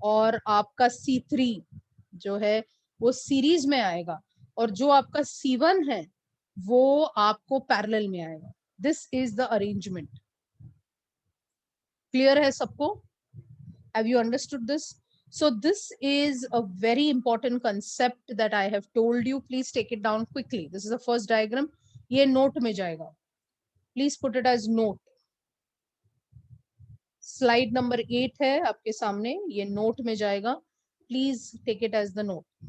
और आपका C3 जो है वो सीरीज में आएगा, और जो आपका C1 है वो आपको पैरेलल में आएगा। This is the arrangement. Clear है सबको? Have you understood this? So this is a very important concept that I have told you. Please take it down quickly. This is the first diagram. ये note में जाएगा. Please put it as note. Slide number 8 है आपके सामने, ये note में जाएगा. Please take it as the note.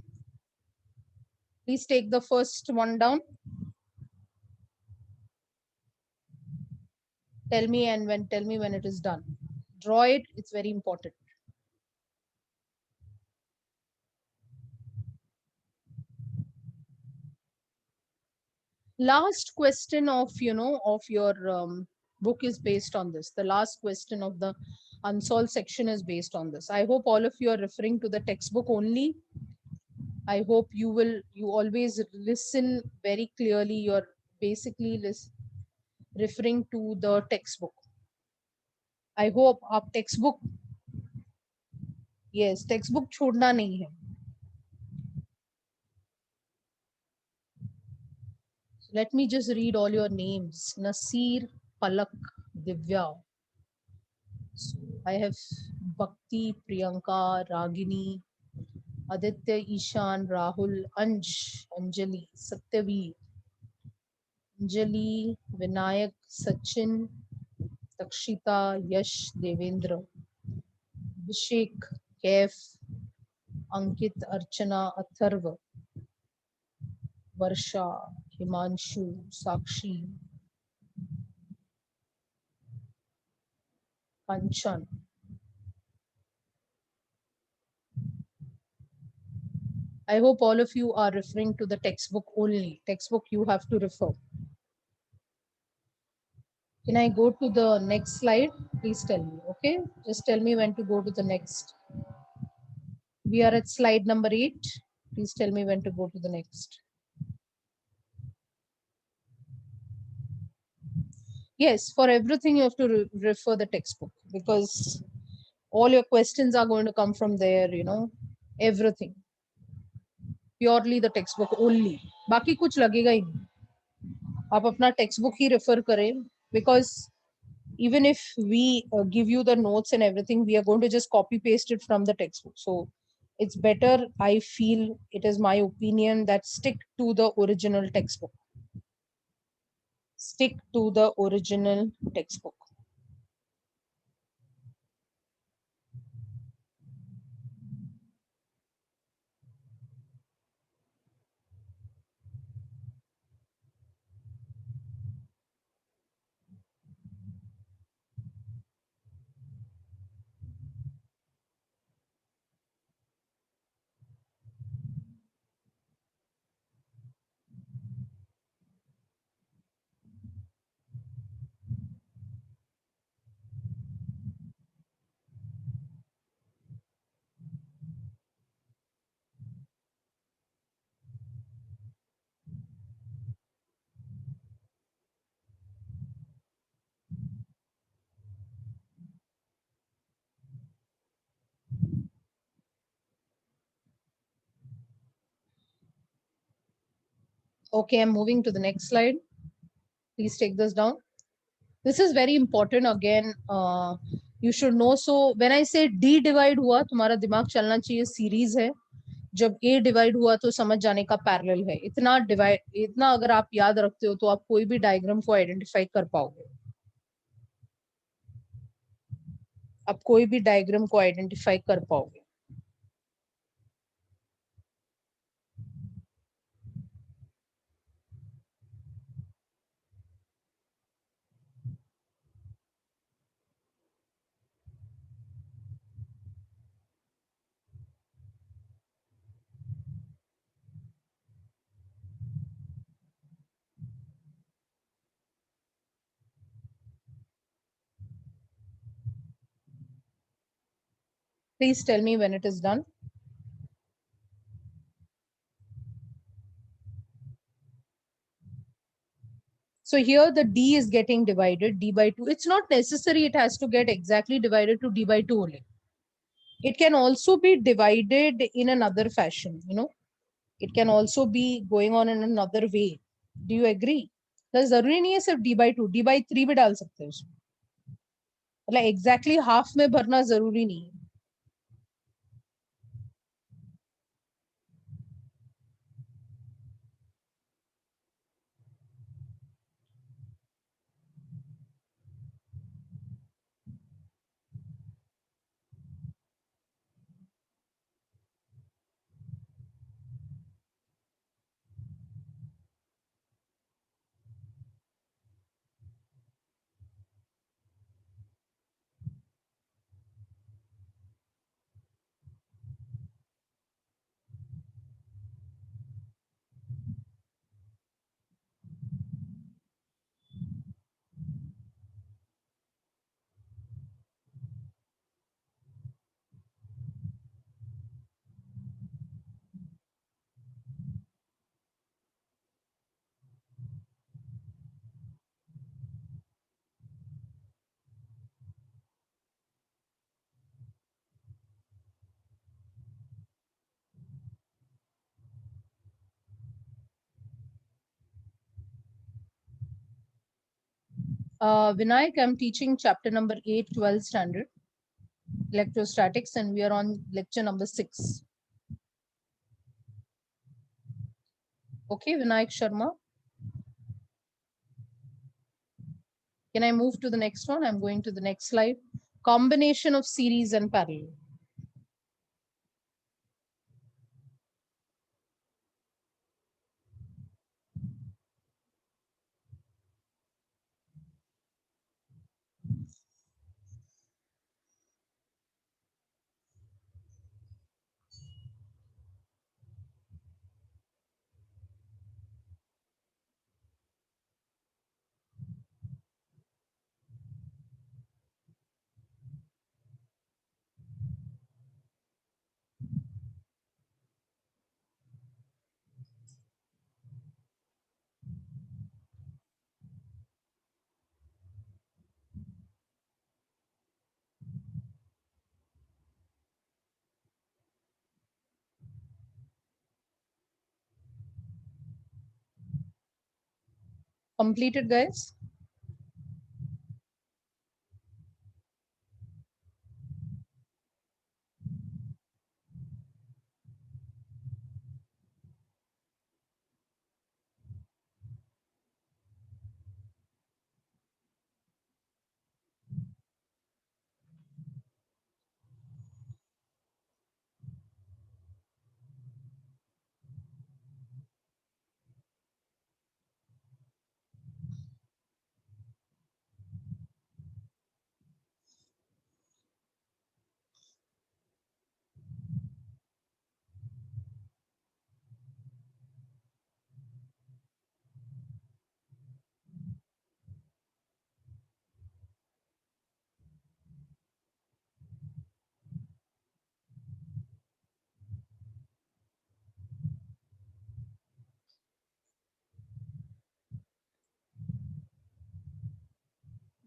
Please take the first one down. Tell me when it is done. Draw it. It's very important. Last question of your book is based on this. The last question of the unsolved section is based on this. I hope all of you are referring to the textbook only. I hope you always listen very clearly. You're basically referring to the textbook. I hope आप textbook, yes, textbook छोड़ना नहीं है. Let me just read all your names. Nasir, Palak, Divya. So I have Bhakti, Priyanka, Ragini, Aditya, Ishan, Rahul, Ansh, Anjali, Satyaveer, Anjali, Vinayak, Sachin, Takshita, Yash, Devendra, Abhishek, Kaif, Ankit, Archana, Atharva, Varsha, Himanshu, Sakshi, Kanchan, I hope all of you are referring to the textbook only. Textbook you have to refer. Can I go to the next slide? Please tell me, okay? Just tell me when to go to the next. We are at slide number 8. Please tell me when to go to the next. Yes, for everything you have to refer the textbook, because all your questions are going to come from there, you know, everything. Purely the textbook only. बाकी कुछ लगेगा ही नहीं. आप अपना textbook ही refer करें, because even if we give you the notes and everything, we are going to just copy paste it from the textbook. So it's better, I feel, it is my opinion, that stick to the original textbook. Stick to the original textbook. Okay, I'm moving to the next slide. Please take this down. This is very important again. You should know. So when I say D divide हुआ, तुम्हारा दिमाग चलना चाहिए series है. जब A divide हुआ तो समझ जाने का पैरेलल है. इतना अगर आप याद रखते हो तो आप कोई भी डायग्राम को आइडेंटिफाई कर पाओगे. आप कोई भी डायग्राम को आइडेंटिफाई कर पाओगे. Please tell me when it is done. So here the D is getting divided, D by 2. It's not necessary it has to get exactly divided to D by 2 only. It can also be divided in another fashion, you know. It can also be going on in another way. Do you agree? तो जरूरी नहीं है सिर्फ D by 2, D by 3 भी डाल सकते हैं उसमें. मतलब exactly half में भरना जरूरी नहीं है. Vinayak, I'm teaching chapter number 8, 12th standard, electrostatics, and we are on lecture number 6. Okay, Vinayak Sharma. Can I move to the next one? I'm going to the next slide. Combination of series and parallel. Completed, guys?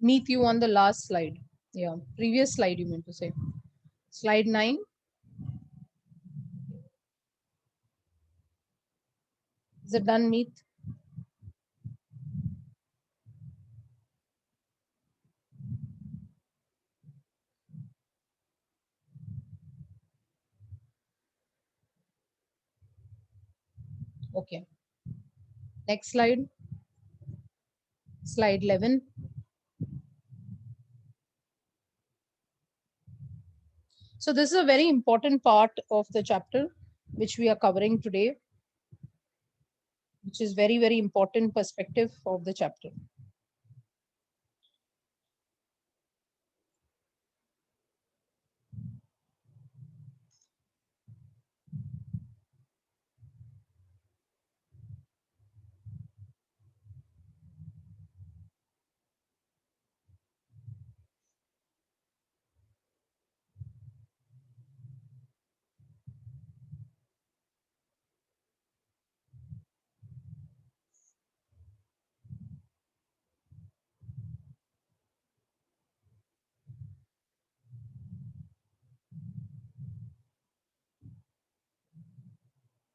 Meet you on the last slide. Yeah, previous slide you meant to say. Slide 9. Is it done, Meet? Okay. Next slide. Slide 11. So this is a very important part of the chapter which we are covering today, which is very, very important perspective of the chapter.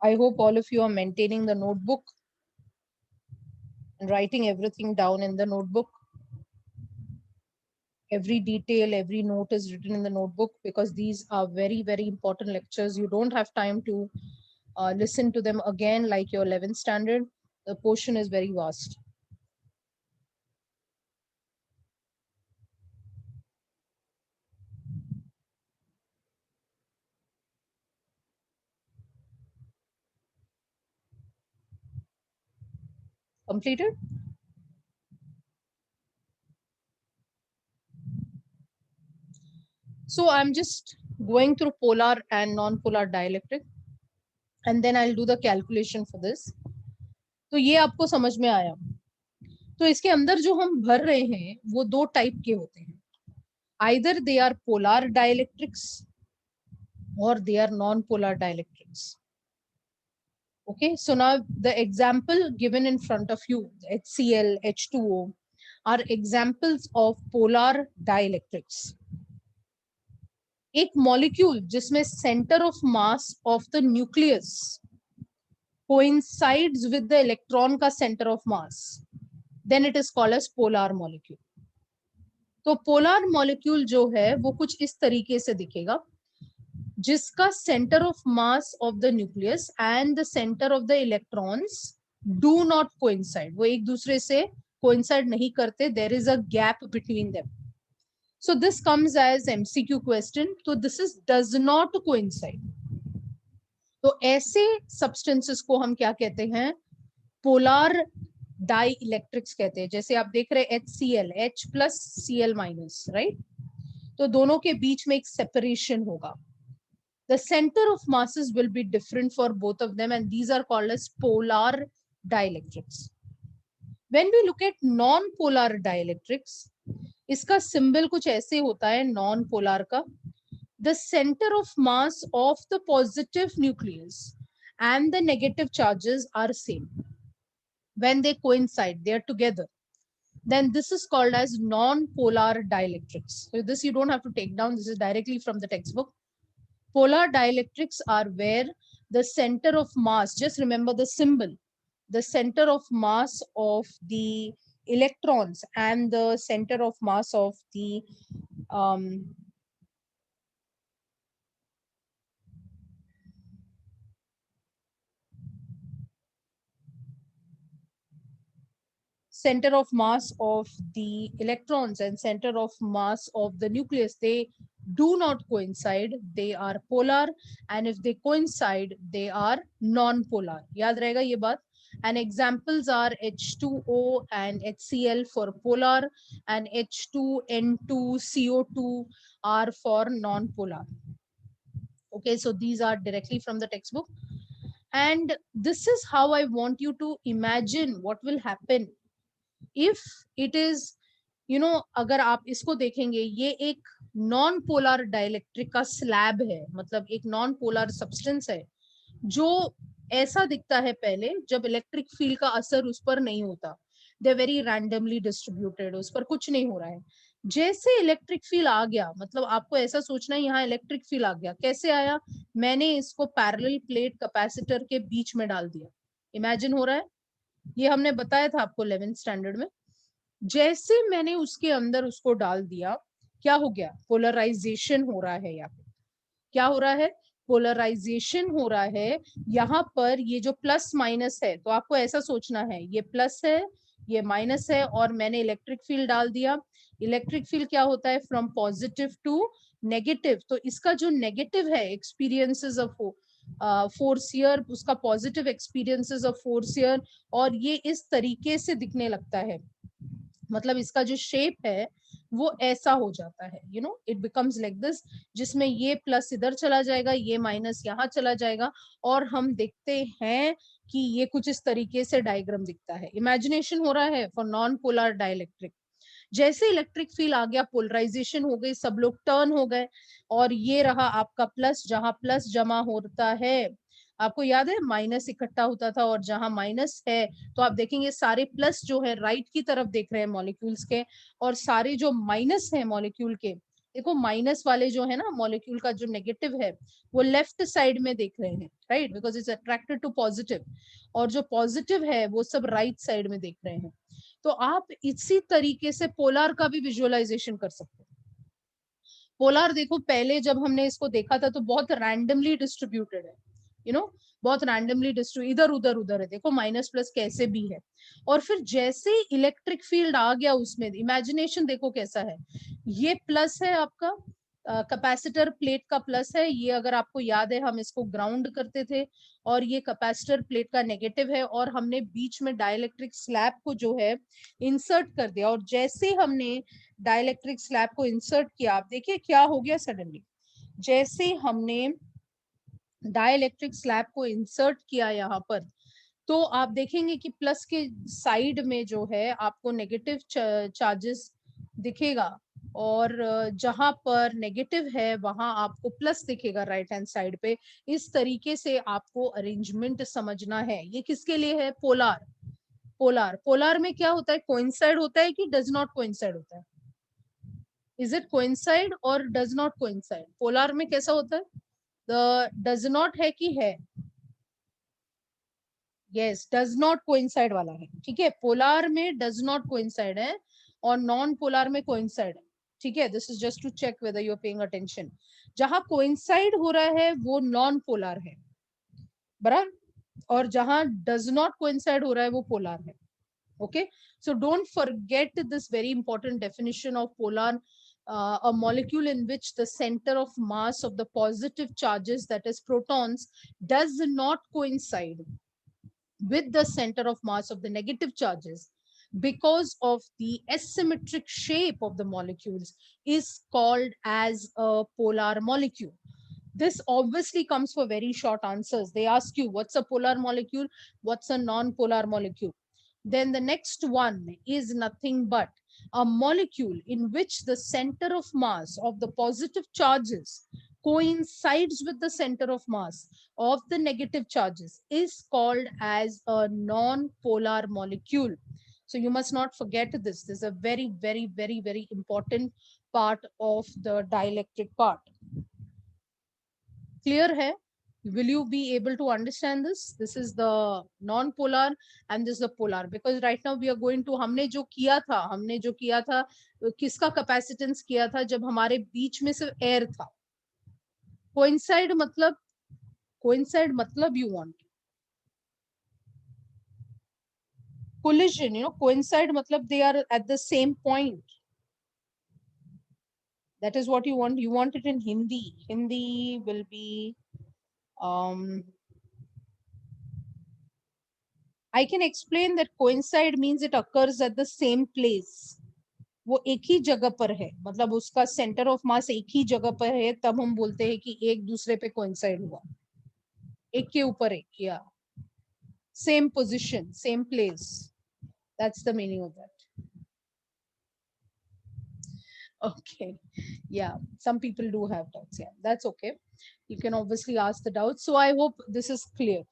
I hope all of you are maintaining the notebook and writing everything down in the notebook. Every detail, every note is written in the notebook because these are very, very important lectures. You don't have time to listen to them again like your 11th standard. The portion is very vast. Completed? So I'm just going through polar and non-polar dielectric, and then I'll do the calculation for this. तो ये आपको समझ में आया. तो इसके अंदर जो हम भर रहे हैं वो दो टाइप के होते हैं. Either they are polar dielectrics or they are non-polar dielectrics. Okay, so now the example given in front of you, HCl, H2O, are examples of polar dielectrics. एक मॉलिक्यूल जिसमें centre of mass of the nucleus coincides with the electron का center of mass, then it is called as polar molecule. तो polar molecule जो है वो कुछ इस तरीके से दिखेगा, जिसका centre of mass of the nucleus and the centre of the electrons do not coincide. वो एक दूसरे से कोइंसाइड नहीं करते. There is a gap between them. So this comes as MCQ question. So this is does not coincide. तो ऐसे substances को हम क्या कहते हैं? पोलर डाई इलेक्ट्रिक्स कहते हैं. जैसे आप देख रहे हैं HCl, H plus Cl minus, right? तो दोनों के बीच में एक separation होगा. The center of masses will be different for both of them, and these are called as polar dielectrics. When we look at non-polar dielectrics, इसका symbol कुछ ऐसे होता है non-polar का. The center of mass of the positive nucleus and the negative charges are same. When they coincide, they are together. Then this is called as non-polar dielectrics. So this you don't have to take down. This is directly from the textbook. Polar dielectrics are where the center of mass, just remember the symbol, the center of mass of the electrons and the center of mass of the center of mass of the electrons and center of mass of the nucleus, they do not coincide, they are polar, and if they coincide they are non-polar. याद रहेगा ये बात. And examples are H2O and HCl for polar, and H2N2CO2 are for non-polar. Okay, so these are directly from the textbook. And this is how I want you to imagine what will happen if it is, अगर आप इसको देखेंगे, ये एक non polar dielectric का slab है, मतलब एक नॉन पोलर सब्सटेंस है जो ऐसा दिखता है पहले जब इलेक्ट्रिक फील्ड का असर उस पर नहीं होता. दे वेरी रैंडमली डिस्ट्रीब्यूटेड, उस पर कुछ नहीं हो रहा है. जैसे इलेक्ट्रिक फील्ड आ गया, मतलब आपको ऐसा सोचना है यहाँ इलेक्ट्रिक फील्ड आ गया. कैसे आया? मैंने इसको पैरेलल प्लेट कैपेसिटर के बीच में डाल दिया. इमेजिन हो रहा है? ये हमने बताया था आपको 11th स्टैंडर्ड में. जैसे मैंने उसके अंदर उसको डाल दिया, क्या हो गया? पोलराइजेशन हो रहा है. यहाँ पे क्या हो रहा है? पोलराइजेशन हो रहा है. यहाँ पर ये जो प्लस माइनस है, तो आपको ऐसा सोचना है ये प्लस है, ये माइनस है, और मैंने इलेक्ट्रिक फील्ड डाल दिया. इलेक्ट्रिक फील्ड क्या होता है? From positive to negative. तो इसका जो नेगेटिव है, एक्सपीरियंसेस ऑफ फोर्स ईयर, उसका positive experiences of force here, और ये इस तरीके से दिखने लगता है. मतलब इसका जो शेप है वो ऐसा हो जाता है, इट बिकम्स लाइक दिस, जिसमें ये प्लस इधर चला जाएगा, ये माइनस यहाँ चला जाएगा, और हम देखते हैं कि ये कुछ इस तरीके से डायग्राम दिखता है. इमेजिनेशन हो रहा है फॉर नॉन पोलर डाइलेक्ट्रिक. जैसे इलेक्ट्रिक फील्ड आ गया, पोलराइजेशन हो गई, सब लोग टर्न हो गए, और ये रहा आपका प्लस, जहां प्लस जमा होता है. आपको याद है माइनस इकट्ठा होता था, और जहां माइनस है तो आप देखेंगे सारे प्लस जो है राइट की तरफ देख रहे हैं मॉलिक्यूल्स के, और सारे जो माइनस है मॉलिक्यूल के, देखो माइनस वाले जो है ना मॉलिक्यूल का जो नेगेटिव है वो लेफ्ट साइड में देख रहे हैं, right, because it's attracted to positive, और जो पॉजिटिव है वो सब राइट साइड में देख रहे हैं. तो आप इसी तरीके से पोलार का भी विजुअलाइजेशन कर सकते हैं. पोलार देखो, पहले जब हमने इसको देखा था तो बहुत रैंडमली डिस्ट्रीब्यूटेड है, बहुत रैंडमली डिस्ट्रीब्यूट, इधर उधर उधर है. देखो माइनस प्लस कैसे भी है. और फिर जैसे इलेक्ट्रिक फील्ड आ गया उसमें, इमेजिनेशन देखो कैसा है. ये प्लस है आपका, कैपेसिटर प्लेट का प्लस है ये, अगर आपको याद है हम इसको ग्राउंड करते थे, और ये कैपेसिटर प्लेट का नेगेटिव है, और हमने बीच में डाइलेक्ट्रिक स्लैब को जो है इंसर्ट कर दिया. और जैसे हमने डाइलेक्ट्रिक स्लैब को इंसर्ट किया, आप देखिए क्या हो गया सडनली. जैसे हमने डाइलेक्ट्रिक स्लैब को इंसर्ट किया यहाँ पर, तो आप देखेंगे कि प्लस के साइड में जो है आपको नेगेटिव चार्जेस दिखेगा, और जहां पर नेगेटिव है वहां आपको प्लस दिखेगा राइट हैंड साइड पे. इस तरीके से आपको अरेंजमेंट समझना है. ये किसके लिए है? पोलार. पोलार, पोलार में क्या होता है? कोइंसाइड होता है कि डज नॉट कोइंसाइड होता है? इज इट कोइंसाइड और डज नॉट कोइंसाइड? पोलार में कैसा होता है? द डज नॉट है कि है? यस, डज नॉट कोइंसाइड वाला है. ठीक है, पोलार में डज नॉट कोइंसाइड है, और नॉन पोलार में कोइंसाइड है. ठीक है, this is just to check whether you are paying attention. जहां कोइंसाइड हो रहा है वो नॉन पोलार है, बराबर, और जहां डज नॉट कोइंसाइड हो रहा है वो पोलार है. Okay, so don't forget this very important definition of polar, a molecule in which the center of mass of the positive charges, that is protons, does not coincide with the center of mass of the negative charges because of the asymmetric shape of the molecules, is called as a polar molecule. This obviously comes for very short answers. They ask you what's a polar molecule, what's a non-polar molecule. Then the next one is nothing but a molecule in which the center of mass of the positive charges coincides with the center of mass of the negative charges, is called as a non-polar molecule. So you must not forget this. This is a very, very, very, very important part of the dielectric part. Clear है? Will you be able to understand this? This is the non-polar and this is the polar, because right now we are going to, हमने जो किया था किसका capacitance किया था जब हमारे बीच में सिर्फ air था. Coincide मतलब you want collision, coincide matlab they are at the same point. That is what you want. You want it in Hindi. Hindi will be I can explain that coincide means it occurs at the same place. वो एक ही जगह पर है, मतलब उसका centre of मास एक ही जगह पर है, तब हम बोलते हैं कि एक दूसरे पे कोइंसाइड हुआ, एक के ऊपर एक, या same position, same place. That's the meaning of that. Okay. Yeah. Some people do have doubts. Yeah, that's okay. You can obviously ask the doubts. So I hope this is clear.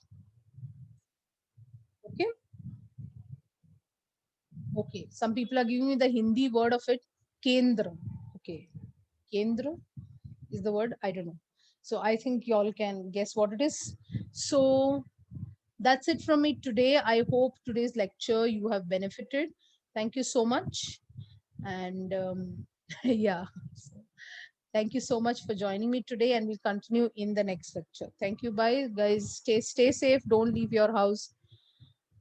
Okay. Okay. Some people are giving me the Hindi word of it. Kendra. Okay. Kendra is the word. I don't know. So I think y'all can guess what it is. So that's it from me today. I hope today's lecture you have benefited. Thank you so much. And yeah. Thank you so much for joining me today, and we'll continue in the next lecture. Thank you. Bye, guys. Stay safe. Don't leave your house.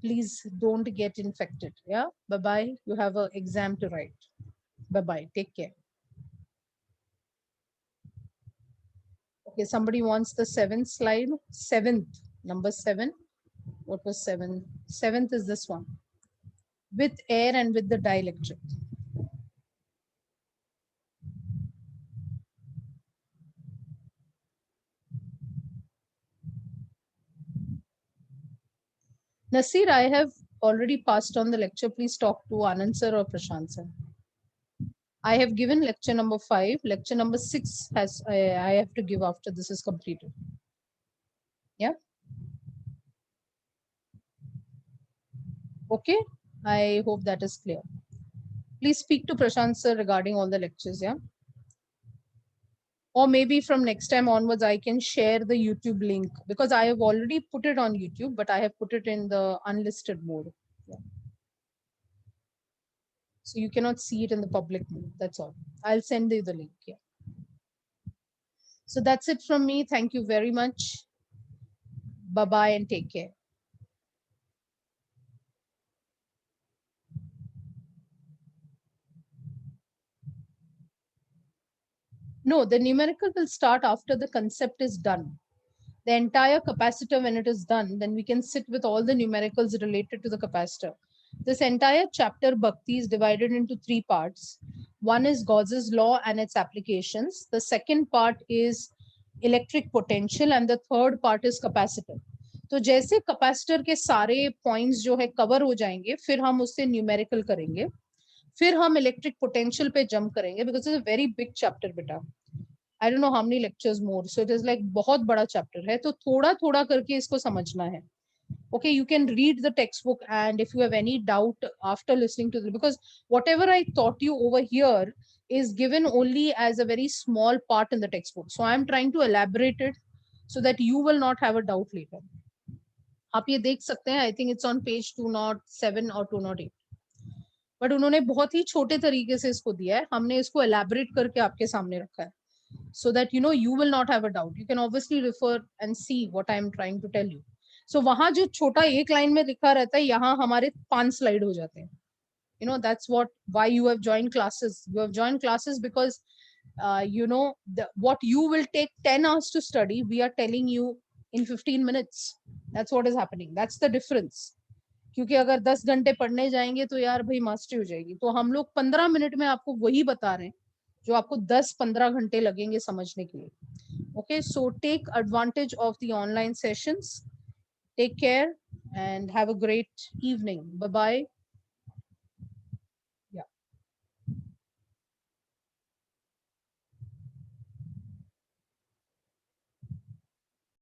Please don't get infected. Yeah. Bye-bye. You have an exam to write. Bye-bye. Take care. Okay, somebody wants the 7th slide. 7th, number 7. What was 7? 7th is this one. With air and with the dielectric. Nasir, I have already passed on the lecture. Please talk to Anand sir or Prashant sir. I have given lecture number 5. Lecture number 6 has I have to give after this is completed. Yeah. Okay. I hope that is clear. Please speak to Prashant sir regarding all the lectures. Yeah. Or maybe from next time onwards, I can share the YouTube link, because I have already put it on YouTube, but I have put it in the unlisted mode. Yeah. So you cannot see it in the public mode. That's all. I'll send you the link. Yeah. So that's it from me. Thank you very much. Bye-bye and take care. No, the numerical will start after the concept is done. The entire capacitor, when it is done, then we can sit with all the numericals related to the capacitor. This entire chapter Bhakti is divided into 3 parts. One is Gauss's law and its applications. The second part is electric potential, and the third part is capacitor. तो जैसे capacitor के सारे points जो है cover हो जाएंगे, फिर हम उससे न्यूमेरिकल करेंगे, फिर हम इलेक्ट्रिक पोटेंशियल पे जंप करेंगे, because it's a very big chapter बेटा. I don't know how many lectures more. So it is like बहुत बड़ा chapter है, तो थोड़ा थोड़ा करके इसको समझना है. Okay, you can read the textbook, and if you have any doubt after listening to this, because whatever I taught you over here is given only as a very small part in the textbook. So I am trying to elaborate it so that you will not have a doubt later. आप ये देख सकते हैं, I think it's on page 207 or 208. But उन्होंने बहुत ही छोटे तरीके से इसको दिया है, हमने इसको एलैबोरेट करके आपके सामने रखा है, so that you will not have a doubt. You can obviously refer and see what I am trying to tell you. So वहां जो छोटा एक लाइन में लिखा रहता है, यहाँ हमारे 5 स्लाइड हो जाते हैं. That's why you have joined classes. You have joined classes because what you will take 10 hours to study, we are telling you in 15 minutes. That's what is happening. That's the difference. क्योंकि अगर 10 घंटे पढ़ने जाएंगे तो यार भाई mastery हो जाएगी, तो हम लोग 15 मिनट में आपको वही बता रहे हैं जो आपको 10-15 घंटे लगेंगे समझने के लिए. Okay, so take advantage of the online sessions. Take care and have a great evening. Bye bye.